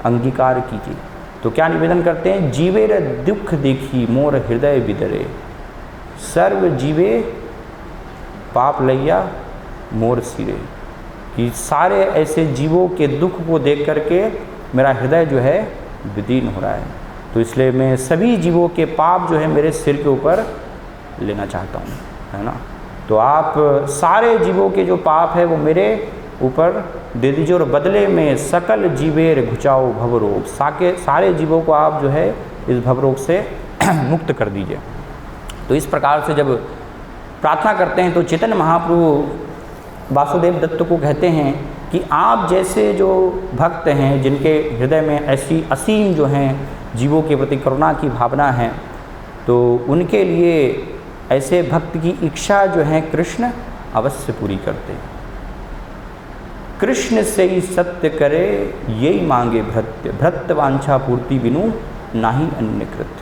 Speaker 1: अंगीकार कीजिए। तो क्या निवेदन करते हैं? जीवे रे दुख देखी मोर हृदय बिदरे, सर्व जीवे पाप लैया मोर सिरे। कि सारे ऐसे जीवों के दुख को देख करके मेरा हृदय जो है विदीर्ण हो रहा है। तो इसलिए मैं सभी जीवों के पाप जो है मेरे सिर के ऊपर लेना चाहता हूँ, है ना। तो आप सारे जीवों के जो पाप है वो मेरे ऊपर दे दीजिए और बदले में सकल जीवेर घुचाओ भवरोग, सारे जीवों को आप जो है इस भवरोग से मुक्त कर दीजिए। तो इस प्रकार से जब प्रार्थना करते हैं तो चैतन्य महाप्रभु वासुदेव दत्त को कहते हैं कि आप जैसे जो भक्त हैं जिनके हृदय में ऐसी असीम जो हैं जीवों के प्रति करुणा की भावना है, तो उनके लिए ऐसे भक्त की इच्छा जो है कृष्ण अवश्य पूरी करते हैं। कृष्ण से ही सत्य करे यही मांगे भृत्य, भृत्य वांछा पूर्ति बिनु नाही अन्य कृत।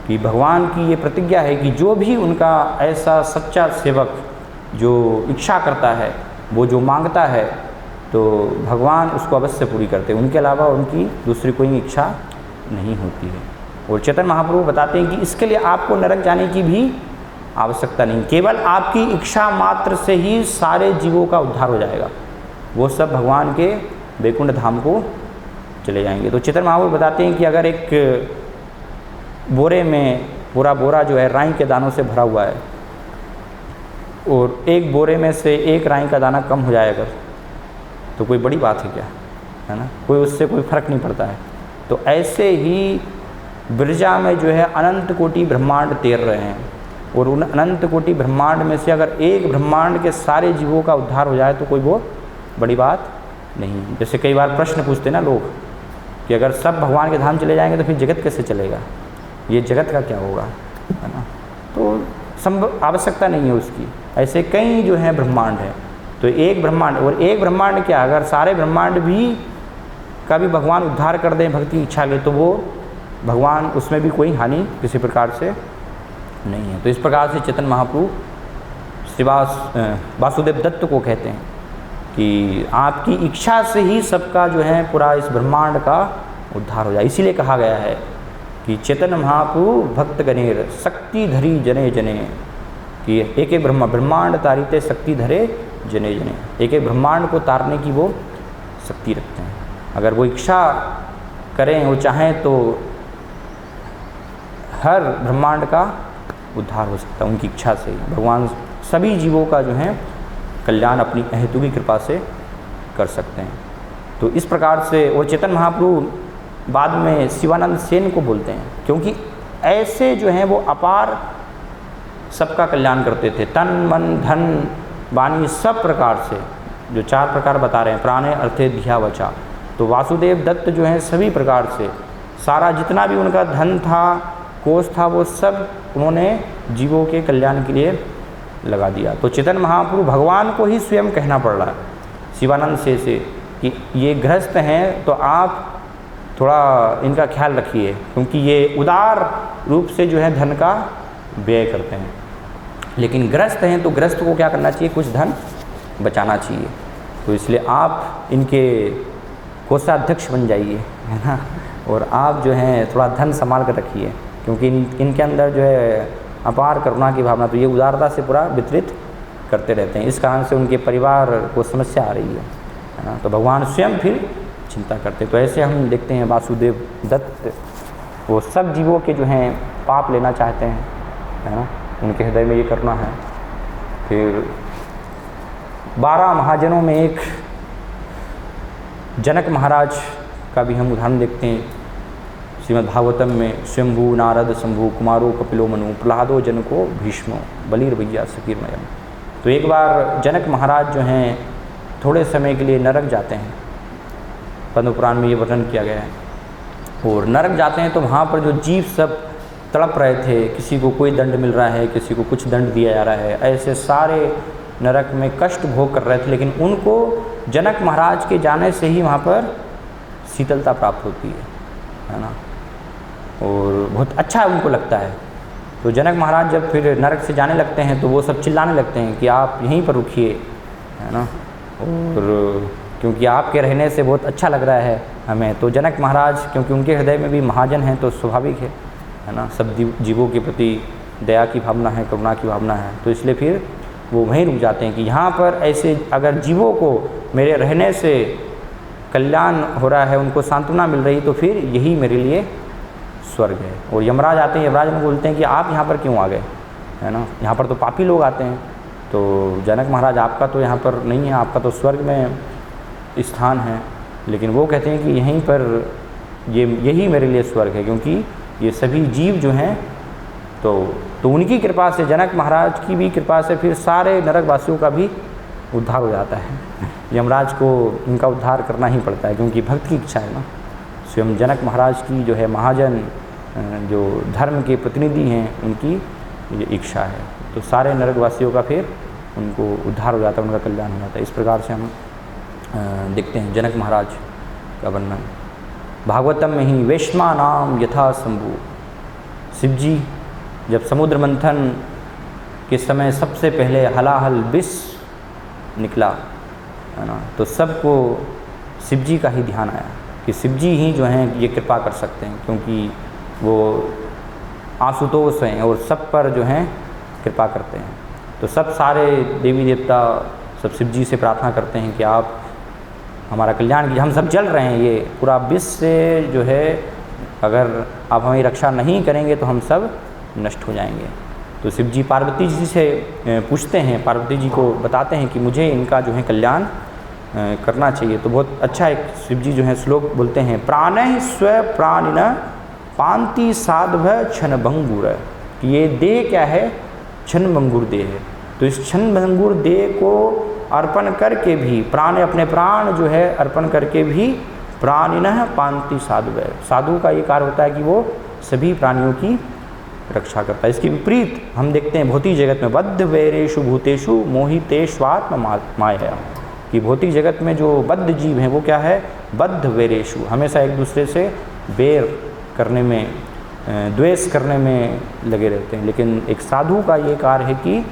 Speaker 1: कि भगवान की ये प्रतिज्ञा है कि जो भी उनका ऐसा सच्चा सेवक जो इच्छा करता है, वो जो मांगता है, तो भगवान उसको अवश्य पूरी करते हैं। उनके अलावा उनकी दूसरी कोई इच्छा नहीं होती है। और चैतन्य महाप्रभु बताते हैं कि इसके लिए आपको नरक जाने की भी आवश्यकता नहीं, केवल आपकी इच्छा मात्र से ही सारे जीवों का उद्धार हो जाएगा। वो सब भगवान के वैकुंठ धाम को चले जाएंगे। तो चैतन्य महाप्रभु बताते हैं कि अगर एक बोरे में पूरा बोरा जो है राई के दानों से भरा हुआ है और एक बोरे में से एक राई का दाना कम हो जाएगा तो कोई बड़ी बात है क्या, है ना। कोई उससे कोई फर्क नहीं पड़ता है। तो ऐसे ही बिरजा में जो है अनंत कोटि ब्रह्मांड तैर रहे हैं और उन अनंत कोटि ब्रह्मांड में से अगर एक ब्रह्मांड के सारे जीवों का उद्धार हो जाए तो कोई वो बड़ी बात नहीं। जैसे कई बार प्रश्न पूछते ना लोग कि अगर सब भगवान के धाम चले जाएंगे तो फिर जगत कैसे चलेगा, ये जगत का क्या होगा, है ना। तो संभव आवश्यकता नहीं है उसकी। ऐसे कई जो हैं ब्रह्मांड है, तो एक ब्रह्मांड और एक ब्रह्मांड क्या, अगर सारे ब्रह्मांड भी का भी भगवान उद्धार कर दें भक्ति इच्छा ले तो वो भगवान उसमें भी कोई हानि किसी प्रकार से नहीं है। तो इस प्रकार से चैतन्य महाप्रभु श्री वासुदेव दत्त को कहते हैं कि आपकी इच्छा से ही सबका जो है पूरा इस ब्रह्मांड का उद्धार हो जाए। इसीलिए कहा गया है कि चैतन्य महाप्रभु भक्त गणेर शक्ति धरी जने जने, कि एक एक ब्रह्मांड तारिते शक्ति धरे जने जने, एक एक ब्रह्मांड को तारने की वो शक्ति रखते हैं। अगर वो इच्छा करें, वो चाहें तो हर ब्रह्मांड का उद्धार हो सकता है उनकी इच्छा से ही। भगवान सभी जीवों का जो है कल्याण अपनी अहेतु की कृपा से कर सकते हैं। तो इस प्रकार से वो चैतन्य महाप्रभु बाद में शिवानंद सेन को बोलते हैं, क्योंकि ऐसे जो हैं वो अपार सबका कल्याण करते थे, तन मन धन वाणी सब प्रकार से। जो चार प्रकार बता रहे हैं, प्राणे अर्थे धिया वचा, तो वासुदेव दत्त जो हैं सभी प्रकार से सारा जितना भी उनका धन था, कोष था, वो सब उन्होंने जीवों के कल्याण के लिए लगा दिया। तो चैतन्य महाप्रभु भगवान को ही स्वयं कहना पड़ रहा है शिवानंद से कि ये गृहस्थ हैं तो आप थोड़ा इनका ख्याल रखिए, क्योंकि ये उदार रूप से जो है धन का व्यय करते हैं। लेकिन गृहस्थ हैं तो गृहस्थ को क्या करना चाहिए, कुछ धन बचाना चाहिए। तो इसलिए आप इनके कोषाध्यक्ष बन जाइए, है ना, और आप जो हैं थोड़ा धन संभाल कर रखिए, क्योंकि इनके अंदर जो है अपार करुणा की भावना, तो ये उदारता से पूरा वितरित करते रहते हैं। इस कारण से उनके परिवार को समस्या आ रही है ना। तो भगवान स्वयं फिर चिंता करते। तो ऐसे हम देखते हैं वासुदेव दत्त वो सब जीवों के जो हैं पाप लेना चाहते हैं, है ना, उनके हृदय में ये करना है। फिर 12 महाजनों में एक जनक महाराज का भी हम उदाहरण देखते हैं। श्रीमद् भागवतम में स्वयंभू नारद शंभु कुमारो कपिलो मनु प्रहलादो जनको भीष्मो बलिर्भैया सकीर्मयम। तो एक बार जनक महाराज जो हैं थोड़े समय के लिए नरक जाते हैं, पद्म पुराण में ये वर्णन किया गया है। और नरक जाते हैं तो वहाँ पर जो जीव सब तड़प रहे थे, किसी को कोई दंड मिल रहा है, किसी को कुछ दंड दिया जा रहा है, ऐसे सारे नरक में कष्ट भोग कर रहे थे। लेकिन उनको जनक महाराज के जाने से ही वहाँ पर शीतलता प्राप्त होती है ना, और बहुत अच्छा उनको लगता है तो जनक महाराज जब फिर नरक से जाने लगते हैं तो वो सब चिल्लाने लगते हैं कि आप यहीं पर रुकिए, है ना, और क्योंकि आपके रहने से बहुत अच्छा लग रहा है हमें। तो जनक महाराज, क्योंकि उनके हृदय में भी महाजन हैं तो स्वाभाविक है ना, सब जीवों के प्रति दया की भावना है, करुणा की भावना है, तो इसलिए फिर वो वहीं रुक जाते हैं कि यहाँ पर ऐसे अगर जीवों को मेरे रहने से कल्याण हो रहा है, उनको सांत्वना मिल रही, तो फिर यही मेरे लिए स्वर्ग है। और यमराज आते हैं, यमराज उनको बोलते हैं कि आप यहाँ पर क्यों आ गए, है ना, यहाँ पर तो पापी लोग आते हैं। तो जनक महाराज आपका तो यहाँ पर नहीं है, आपका तो स्वर्ग में स्थान है, लेकिन वो कहते हैं कि यहीं पर यही मेरे लिए स्वर्ग है, क्योंकि ये सभी जीव जो हैं तो उनकी कृपा से, जनक महाराज की भी कृपा से फिर सारे नरकवासियों का भी उद्धार हो जाता है। यमराज को उनका उद्धार करना ही पड़ता है, क्योंकि भक्त की इच्छा है ना। स्वयं जनक महाराज की जो है महाजन जो धर्म के प्रतिनिधि हैं, उनकी ये इच्छा है, तो सारे नरकवासियों का फिर उनको उद्धार हो जाता है, उनका कल्याण हो जाता है। इस प्रकार से हम देखते हैं जनक महाराज का वर्णन भागवतम में ही। वैष्णवा नाम यथा शंभु, शिव जी जब समुद्र मंथन के समय सबसे पहले हलाहल विष निकला, है ना, तो सबको शिव जी का ही ध्यान आया कि शिव जी ही जो हैं ये कृपा कर सकते हैं, क्योंकि वो आशुतोष हैं और सब पर जो हैं कृपा करते हैं। तो सब सारे देवी देवता सब शिव जी से प्रार्थना करते हैं कि आप हमारा कल्याण कीजिए, हम सब जल रहे हैं, ये पूरा विश्व से जो है अगर आप हमारी रक्षा नहीं करेंगे तो हम सब नष्ट हो जाएंगे। तो शिव जी पार्वती जी से पूछते हैं, पार्वती जी को बताते हैं कि मुझे इनका जो है कल्याण करना चाहिए। तो बहुत अच्छा एक शिव जी जो है श्लोक बोलते हैं, प्राणः स्व प्राणिन पांति साध्व क्षण भंगुर, कि ये देह क्या है, क्षण भंगुर देह है। तो इस क्षण भंगुर देह को अर्पण करके भी, प्राण अपने प्राण जो है अर्पण करके भी, प्राणिनः पांति साधु, साधु का ये कार्य होता है कि वो सभी प्राणियों की रक्षा करता है। इसके विपरीत हम देखते हैं भौतिक जगत में, बद्ध वैरेषु भूतेषु मोहितेष्वात्म माया, कि भौतिक जगत में जो बद्ध जीव हैं वो क्या है, बद्ध वैरेषु, हमेशा एक दूसरे से बैर करने में, द्वेष करने में लगे रहते हैं। लेकिन एक साधु का ये कार्य है कि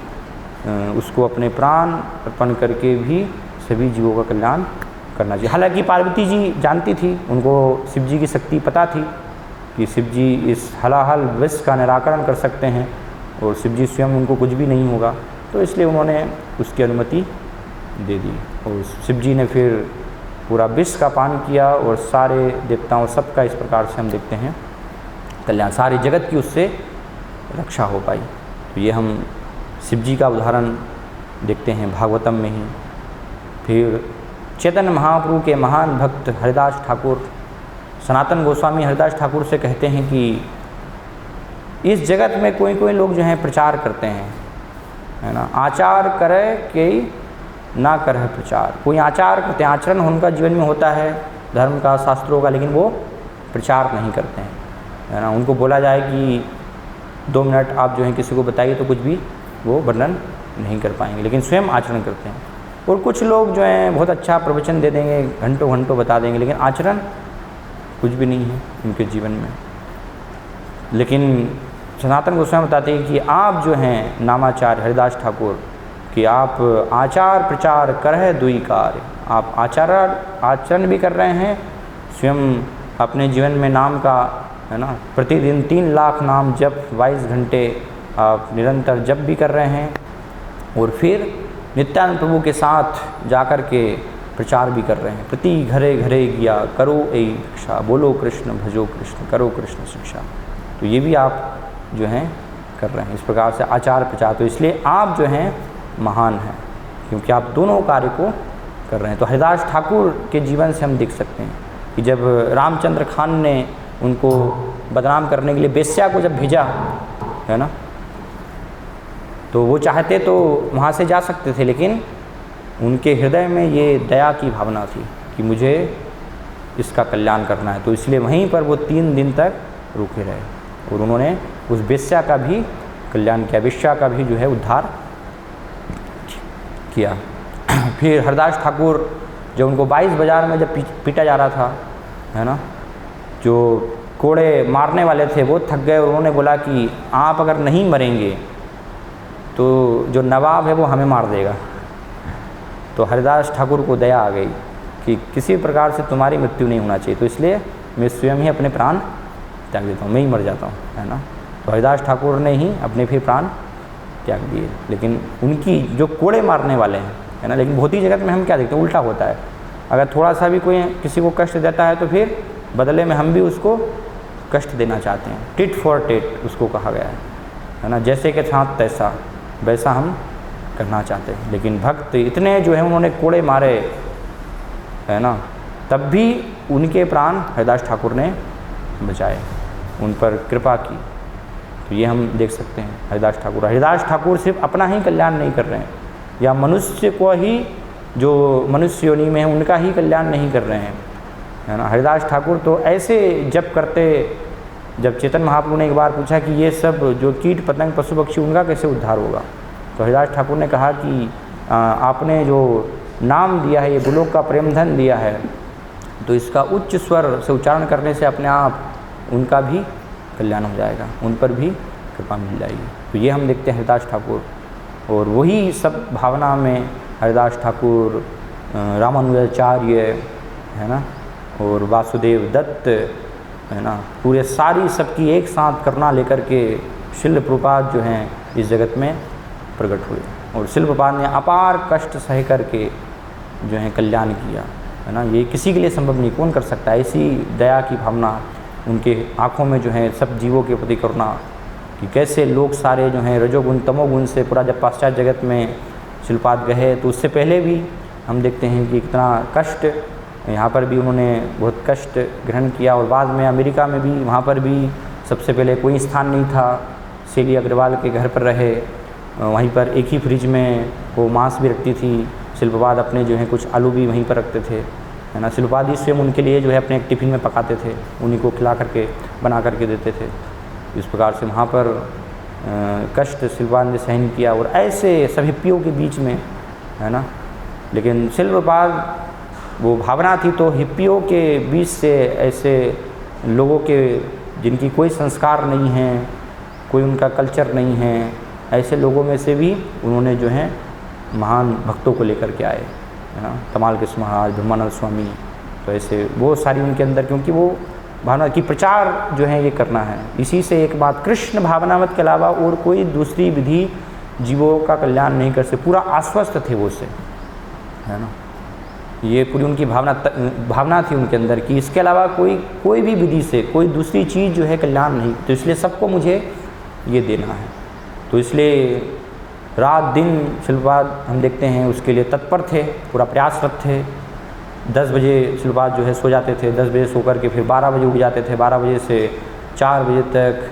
Speaker 1: उसको अपने प्राण अर्पण करके भी सभी जीवों का कल्याण करना चाहिए। हालांकि पार्वती जी जानती थी, उनको शिव जी की शक्ति पता थी कि शिव जी इस हलाहल विष का निराकरण कर सकते हैं और शिव जी स्वयं उनको कुछ भी नहीं होगा, तो इसलिए उन्होंने उसकी अनुमति दे दी। और शिव जी ने फिर पूरा विष का पान किया और सारे देवताओं सबका इस प्रकार से हम देखते हैं कल्याण, सारे जगत की उससे रक्षा हो पाई। तो ये हम शिव जी का उदाहरण देखते हैं भागवतम में ही। फिर चैतन्य महाप्रभु के महान भक्त हरिदास ठाकुर, सनातन गोस्वामी हरिदास ठाकुर से कहते हैं कि इस जगत में कोई कोई लोग जो हैं प्रचार करते हैं, है ना, आचार करे के ना करे प्रचार। कोई आचार करते हैं, आचरण उनका जीवन में होता है धर्म का, शास्त्रों का, लेकिन वो प्रचार नहीं करते हैं, है ना। उनको बोला जाए कि 2 मिनट आप जो हैं किसी को बताइए तो कुछ भी वो वर्णन नहीं कर पाएंगे, लेकिन स्वयं आचरण करते हैं। और कुछ लोग जो हैं बहुत अच्छा प्रवचन दे देंगे, घंटों घंटों बता देंगे, लेकिन आचरण कुछ भी नहीं है उनके जीवन में। लेकिन सनातन गोस्वामी बताते हैं कि आप जो हैं नामाचार्य हरिदास ठाकुर, कि आप आचार प्रचार करह दुई कार्य, आप आचरण भी कर रहे हैं, स्वयं अपने जीवन में नाम का, है ना, प्रतिदिन 3 लाख नाम जप 22 घंटे आप निरंतर जप भी कर रहे हैं, और फिर नित्यानंद प्रभु के साथ जाकर के प्रचार भी कर रहे हैं। प्रति घरे घरे गया करो ए भिक्षा, बोलो कृष्ण भजो कृष्ण करो कृष्ण शिक्षा। तो ये भी आप जो हैं कर रहे हैं इस प्रकार से आचार प्रचार। तो इसलिए आप जो हैं महान हैं, क्योंकि आप दोनों कार्य को कर रहे हैं। तो हरिदास ठाकुर के जीवन से हम देख सकते हैं कि जब रामचंद्र खान ने उनको बदनाम करने के लिए बेश्या को जब भेजा, है ना, तो वो चाहते तो वहाँ से जा सकते थे, लेकिन उनके हृदय में ये दया की भावना थी कि मुझे इसका कल्याण करना है। तो इसलिए वहीं पर वो 3 दिन तक रुके रहे और उन्होंने उस बेश्या का भी कल्याण किया, बेश्या का भी जो है उद्धार किया। फिर हरदास ठाकुर जब उनको 22 बाज़ार में जब पीटा जा रहा था, है ना, जो कोड़े मारने वाले थे वो थक गए और उन्होंने बोला कि आप अगर नहीं मरेंगे तो जो नवाब है वो हमें मार देगा। तो हरिदास ठाकुर को दया आ गई कि किसी प्रकार से तुम्हारी मृत्यु नहीं होना चाहिए, तो इसलिए मैं स्वयं ही अपने प्राण त्याग देता हूँ, मैं ही मर जाता हूँ, है ना। तो हरिदास ठाकुर ने ही अपने फिर प्राण त्याग दिए। लेकिन उनकी जो कोड़े मारने वाले हैं, है ना, लेकिन भौतिक जगत में हम क्या देखते हैं, उल्टा होता है। अगर थोड़ा सा भी कोई किसी को कष्ट देता है तो फिर बदले में हम भी उसको कष्ट देना चाहते हैं। टिट फॉर टेट उसको कहा गया है ना, जैसे के साथ तैसा वैसा हम करना चाहते हैं। लेकिन भक्त इतने जो है उन्होंने कोड़े मारे, है ना, तब भी उनके प्राण हरिदास ठाकुर ने बचाए, उन पर कृपा की। तो ये हम देख सकते हैं हरिदास ठाकुर सिर्फ अपना ही कल्याण नहीं कर रहे हैं, या मनुष्य को ही जो मनुष्य योनि में है उनका ही कल्याण नहीं कर रहे हैं, है ना। हरिदास ठाकुर तो ऐसे जप करते, जब चेतन महाप्रभु ने एक बार पूछा कि ये सब जो कीट पतंग पशु पक्षी उनका कैसे उद्धार होगा, तो हरिदास ठाकुर ने कहा कि आपने जो नाम दिया है, ये गोलोक का प्रेम धन दिया है, तो इसका उच्च स्वर से उच्चारण करने से अपने आप उनका भी कल्याण हो जाएगा, उन पर भी कृपा मिल जाएगी। तो ये हम देखते हैं हरिदास ठाकुर, और वही सब भावना में हरिदास ठाकुर, रामानुजाचार्य, है ना, और वासुदेव दत्त, है ना, पूरे सारी सबकी एक साथ करुणा लेकर के शिल प्रपात जो हैं इस जगत में प्रकट हुए, और शिल प्रपात ने अपार कष्ट सह करके जो है कल्याण किया, है ना। ये किसी के लिए संभव नहीं, कौन कर सकता है। ऐसी दया की भावना उनके आँखों में जो है सब जीवों के प्रति करुणा, कि कैसे लोग सारे जो हैं रजोगुण तमोगुण से पूरा, जब पाश्चात्य जगत में शिलपात गए तो उससे पहले भी हम देखते हैं कि कितना कष्ट यहाँ पर भी उन्होंने बहुत कष्ट ग्रहण किया, और बाद में अमेरिका में भी, वहाँ पर भी सबसे पहले कोई स्थान नहीं था, शैली अग्रवाल के घर पर रहे, वहीं पर एक ही फ्रिज में वो मांस भी रखती थी, शिल्पवाद अपने जो है कुछ आलू भी वहीं पर रखते थे, है ना। शिल्पवाद ही स्वयं उनके लिए जो है अपने एक टिफ़िन में पकाते थे, उन्हीं को खिला करके बना करके देते थे। इस प्रकार से वहाँ पर कष्ट शिल्पवाद ने सहन किया, और ऐसे सब हिप्पियों के बीच में, है ना। लेकिन शिल्पवाद वो भावना थी, तो हिप्पियों के बीच से ऐसे लोगों के जिनकी कोई संस्कार नहीं है, कोई उनका कल्चर नहीं है, ऐसे लोगों में से भी उन्होंने जो है महान भक्तों को लेकर के आए, है ना। तमाल कृष्ण महाराज, ब्रह्मानंद स्वामी, तो ऐसे वो सारी उनके अंदर, क्योंकि वो भावना की प्रचार जो है ये करना है। इसी से एक बात, कृष्ण भावनामत के अलावा और कोई दूसरी विधि जीवों का कल्याण नहीं कर सकते, पूरा आश्वस्त थे वो से, है ना। ये पूरी उनकी भावना थी उनके अंदर कि इसके अलावा कोई भी विधि से कोई दूसरी चीज़ जो है कल्याण नहीं, तो इसलिए सबको मुझे ये देना है। तो इसलिए रात दिन शिल्पवाद हम देखते हैं उसके लिए तत्पर थे, पूरा प्रयासरत थे। 10 बजे शिल्पवाद जो है सो जाते थे, 10 बजे सो करके फिर 12 बजे उठ जाते थे, 12 बजे से 4 बजे तक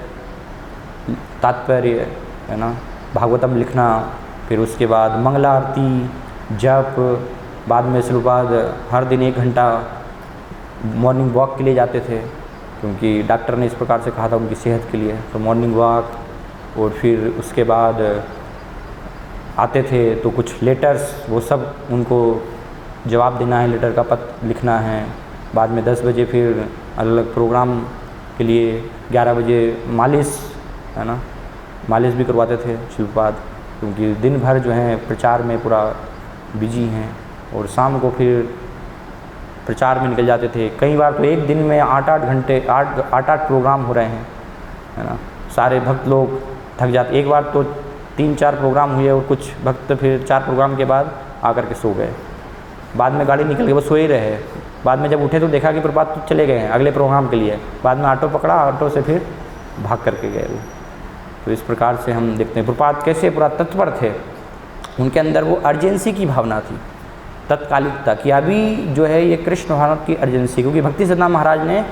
Speaker 1: तात्पर्य, है ना, भागवतम लिखना, फिर उसके बाद मंगला आरती, जप, बाद में शिल्पवाद हर दिन 1 घंटा मॉर्निंग वॉक के लिए जाते थे, क्योंकि डॉक्टर ने इस प्रकार से कहा था उनकी सेहत के लिए। तो मॉर्निंग वॉक, और फिर उसके बाद आते थे तो कुछ लेटर्स, वो सब उनको जवाब देना है, लेटर का पत्र लिखना है। बाद में 10 बजे फिर अलग अलग प्रोग्राम के लिए, 11 बजे मालिश, है ना, मालिश भी करवाते थे शिल्पवाद, क्योंकि दिन भर जो है प्रचार में पूरा बिजी हैं, और शाम को फिर प्रचार में निकल जाते थे। कई बार तो एक दिन में 8-8 घंटे 8-8 प्रोग्राम हो रहे हैं, है ना। सारे भक्त लोग थक जाते। एक बार तो 3-4 प्रोग्राम हुए, और कुछ भक्त फिर 4 प्रोग्राम के बाद आकर के सो गए। बाद में गाड़ी निकल गई, वो सोए रहे। बाद में जब उठे तो देखा कि प्रपात तो चले गए हैं अगले प्रोग्राम के लिए। बाद में ऑटो पकड़ा, ऑटो से फिर भाग करके गए वो। तो इस प्रकार से हम देखते हैं प्रपात कैसे पूरा तत्पर थे, उनके अंदर वो अर्जेंसी की भावना थी, तत्कालिकता की। अभी जो है ये कृष्ण भावना की अर्जेंसी, क्योंकि भक्ति सिद्धांत महाराज ने,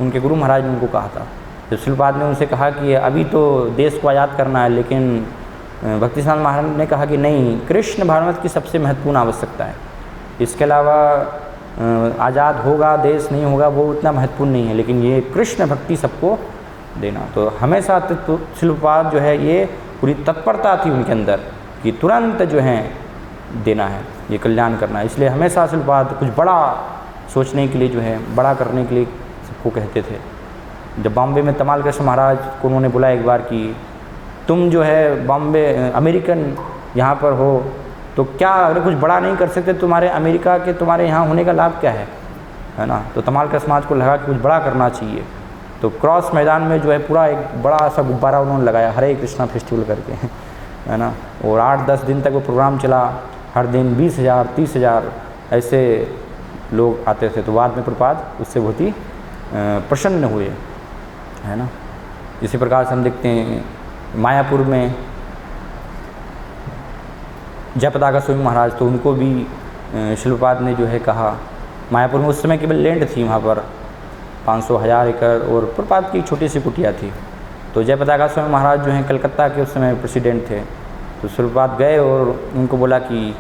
Speaker 1: उनके गुरु महाराज ने उनको कहा था, जब शिल्पवाद ने उनसे कहा कि अभी तो देश को आज़ाद करना है, लेकिन भक्ति सिद्धांत महाराज ने कहा कि नहीं, कृष्ण भावनामत की सबसे महत्वपूर्ण आवश्यकता है, इसके अलावा आज़ाद होगा देश नहीं होगा वो उतना महत्वपूर्ण नहीं है, लेकिन ये कृष्ण भक्ति सबको देना। तो हमेशा तो शिल्पवाद जो है ये पूरी तत्परता थी उनके अंदर कि तुरंत जो है देना है, ये कल्याण करना है। इसलिए हमेशा शिल्पवाद कुछ बड़ा सोचने के लिए जो है, बड़ा करने के लिए सबको कहते थे। जब बॉम्बे में तमाल कृष्ण महाराज को उन्होंने बोला एक बार कि तुम जो है बॉम्बे अमेरिकन यहाँ पर हो तो क्या अगर कुछ बड़ा नहीं कर सकते तुम्हारे अमेरिका के तुम्हारे यहाँ होने का लाभ क्या है ना। तो तमाल कृष्ण महाराज को लगा कि कुछ बड़ा करना चाहिए, तो क्रॉस मैदान में जो है पूरा एक बड़ा सा गुब्बारा उन्होंने लगाया हरे कृष्णा फेस्टिवल करके, है ना। और 8-10 दिन तक वो प्रोग्राम चला, हर दिन 20,000 30,000 ऐसे लोग आते थे। तो बाद में प्रभुपाद उससे बहुत ही प्रसन्न हुए, है ना। इसी प्रकार से हम देखते हैं मायापुर में जयपताका स्वामी महाराज, तो उनको भी श्रील प्रभुपाद ने जो है कहा, मायापुर में उस समय केवल लैंड थी वहाँ पर 500,000 एकड़ और प्रभुपाद की छोटी सी कुटिया थी। तो जयपताका स्वामी महाराज जो हैं कलकत्ता के उस समय प्रेसिडेंट थे, तो श्रील प्रभुपाद गए और उनको बोला कि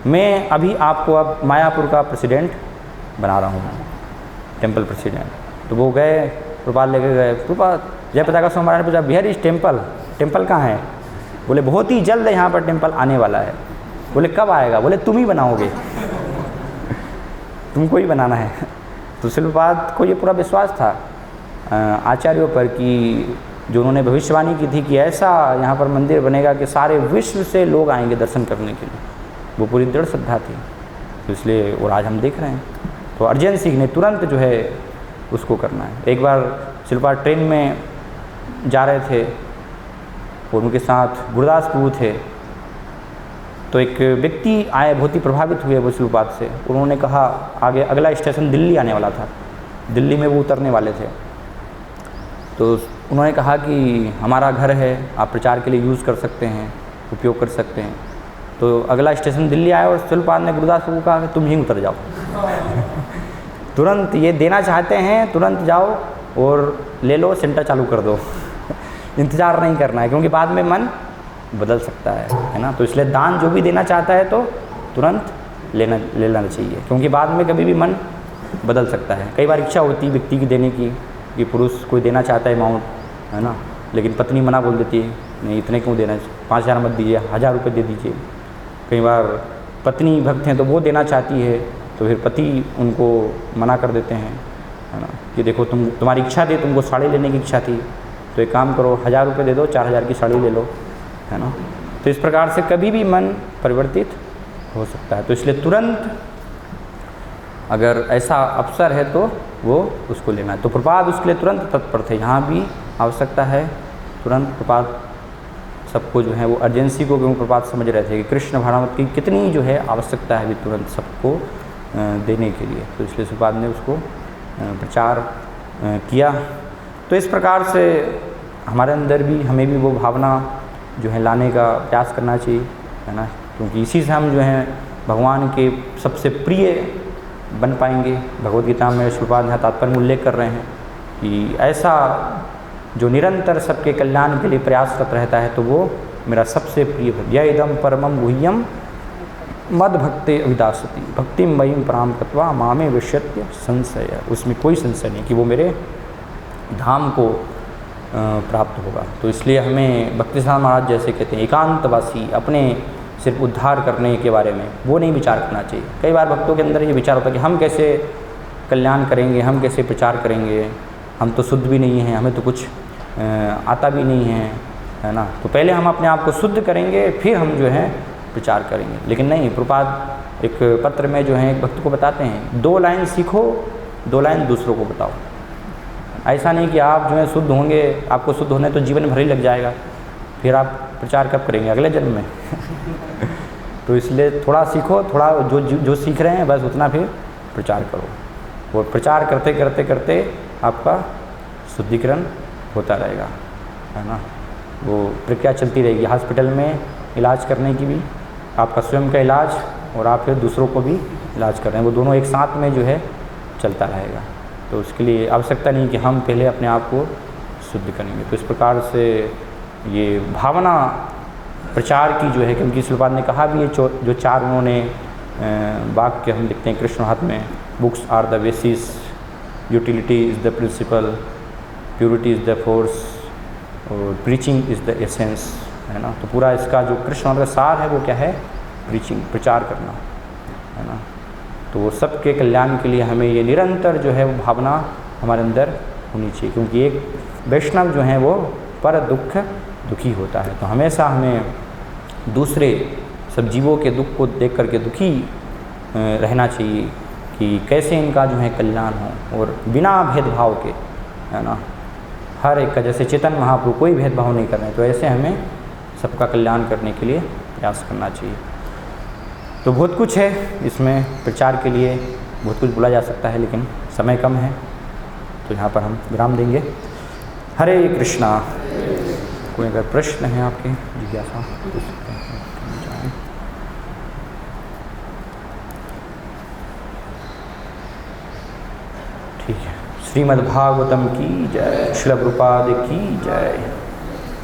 Speaker 1: मैं अभी आपको अब मायापुर का प्रेसिडेंट बना रहा हूँ, टेम्पल प्रेसिडेंट। तो वो गए, प्रभुपाद लेके गए। प्रभुपाद जयपताका स्वामी महाराज ने पूछा वेयर इज टेम्पल, टेम्पल कहाँ है? बोले बहुत ही जल्द यहाँ पर टेम्पल आने वाला है। बोले कब आएगा? बोले तुम ही बनाओगे, तुमको ही बनाना है। तो श्रील प्रभुपाद को ये पूरा विश्वास था आचार्यों पर कि जो उन्होंने भविष्यवाणी की थी कि ऐसा यहाँ पर मंदिर बनेगा कि सारे विश्व से लोग आएंगे दर्शन करने के लिए, वो पूरी दृढ़ श्रद्धा थी। तो इसलिए और आज हम देख रहे हैं, तो अर्जेंसी ने तुरंत जो है उसको करना है। एक बार श्रील प्रभुपाद ट्रेन में जा रहे थे और उनके साथ गुरदासपुर थे, तो एक व्यक्ति आए, बहुत ही प्रभावित हुए वो श्रील प्रभुपाद से। उन्होंने कहा आगे अगला स्टेशन दिल्ली आने वाला था, दिल्ली में वो उतरने वाले थे। तो उन्होंने कहा कि हमारा घर है, आप प्रचार के लिए यूज़ कर सकते हैं, उपयोग कर सकते हैं। तो अगला स्टेशन दिल्ली आया और श्रील प्रभुपाद ने गुरदासपुर को कहा कि तुम ही उतर जाओ तुरंत ये देना चाहते हैं, तुरंत जाओ और ले लो, सेंटर चालू कर दो इंतज़ार नहीं करना है, क्योंकि बाद में मन बदल सकता है ना। तो इसलिए दान जो भी देना चाहता है तो तुरंत ले लेना चाहिए, क्योंकि बाद में कभी भी मन बदल सकता है। कई बार इच्छा होती है व्यक्ति की देने की, कि पुरुष कोई देना चाहता है अमाउंट, है ना, लेकिन पत्नी मना बोल देती है, नहीं इतने क्यों देना, 5,000 मत दीजिए, 1,000 रुपये दे दीजिए। कई बार पत्नी भक्त हैं तो वो देना चाहती है, तो फिर पति उनको मना कर देते हैं, है ना, कि देखो तुम्हारी इच्छा थी, तुमको साड़ी लेने की इच्छा थी, तो एक काम करो 1,000 रुपये दे दो, 4,000 की साड़ी ले लो, है ना। तो इस प्रकार से कभी भी मन परिवर्तित हो सकता है। तो इसलिए तुरंत अगर ऐसा अवसर है तो वो उसको लेना है। तो प्रभुपाद उसके लिए तुरंत तत्पर थे। यहाँ भी आवश्यकता है तुरंत, प्रभुपाद सबको जो है वो अर्जेंसी को, क्योंकि प्रभुपाद समझ रहे थे कि कृष्ण भावनामृत की कितनी जो है आवश्यकता है भी तुरंत सबको देने के लिए। तो इसलिए प्रभुपाद ने उसको प्रचार किया। तो इस प्रकार से हमारे अंदर भी, हमें भी वो भावना जो है लाने का प्रयास करना चाहिए, है ना, क्योंकि इसी से हम जो हैं भगवान के सबसे प्रिय बन पाएंगे। भगवद गीता में श्रील प्रभुपाद यहाँ तात्पर्य में उल्लेख कर रहे हैं कि ऐसा जो निरंतर सबके कल्याण के लिए प्रयासरत रहता है, तो वो मेरा सबसे प्रिय भक्त। यह इदम परमम गुह्यम मद भक्ते अभिदासति भक्तिम मयीम पराम कृत्वा मामे विष्यत्य संशय। उसमें कोई संशय नहीं कि वो मेरे धाम को प्राप्त होगा। तो इसलिए हमें भक्तिसिद्धांत महाराज जैसे कहते हैं एकांतवासी, अपने सिर्फ उद्धार करने के बारे में वो नहीं विचार करना चाहिए। कई बार भक्तों के अंदर ये विचार होता है कि हम कैसे कल्याण करेंगे, हम कैसे प्रचार करेंगे, हम तो शुद्ध भी नहीं हैं, हमें तो कुछ आता भी नहीं है ना। तो पहले हम अपने आप को शुद्ध करेंगे, फिर हम जो है प्रचार करेंगे। लेकिन नहीं, प्रभुपाद एक पत्र में जो है एक भक्त को बताते हैं 2 लाइन सीखो, 2 लाइन दूसरों को बताओ। ऐसा नहीं कि आप जो है शुद्ध होंगे, आपको शुद्ध होने तो जीवन भर ही लग जाएगा, फिर आप प्रचार कब करेंगे? अगले जन्म में तो इसलिए थोड़ा सीखो, थोड़ा जो सीख रहे हैं बस उतना फिर प्रचार करो। और प्रचार करते करते करते आपका शुद्धिकरण होता रहेगा, है ना। वो प्रक्रिया चलती रहेगी। हॉस्पिटल में इलाज करने की भी आपका स्वयं का इलाज और आप फिर दूसरों को भी इलाज कर रहे हैं, वो दोनों एक साथ में जो है चलता रहेगा। तो उसके लिए आवश्यकता नहीं कि हम पहले अपने आप को शुद्ध करेंगे। तो इस प्रकार से ये भावना प्रचार की जो है, क्योंकि श्रील प्रभुपाद ने कहा भी है, जो 4 उन्होंने वाक्य हम लिखते हैं कृष्ण हाथ में, books are the basis, utility is the principle, purity is the force और प्रीचिंग इज़ द एसेंस, है ना। तो पूरा इसका जो कृष्ण का सार है वो क्या है? प्रीचिंग, प्रचार करना, है ना। तो वो सबके कल्याण के लिए हमें ये निरंतर जो है वो भावना हमारे अंदर होनी चाहिए, क्योंकि एक वैष्णव जो है वो पर दुखी होता है। तो हमेशा हमें दूसरे सब जीवों के दुख को देख करके दुखी रहना चाहिए कि कैसे इनका जो है कल्याण हो, और बिना भेदभाव के, है ना, हर एक का, जैसे चेतन महाप्रभु कोई भेदभाव नहीं कर रहे हैं, तो ऐसे हमें सबका कल्याण करने के लिए प्रयास करना चाहिए। तो बहुत कुछ है इसमें, प्रचार के लिए बहुत कुछ बोला जा सकता है, लेकिन समय कम है, तो यहाँ पर हम विराम देंगे। हरे कृष्णा। कोई अगर प्रश्न है आपके, जिज्ञासा पूछ सकते हैं। ठीक है। श्रीमद्भागवतम की जय। श्रील प्रभुपाद की जय।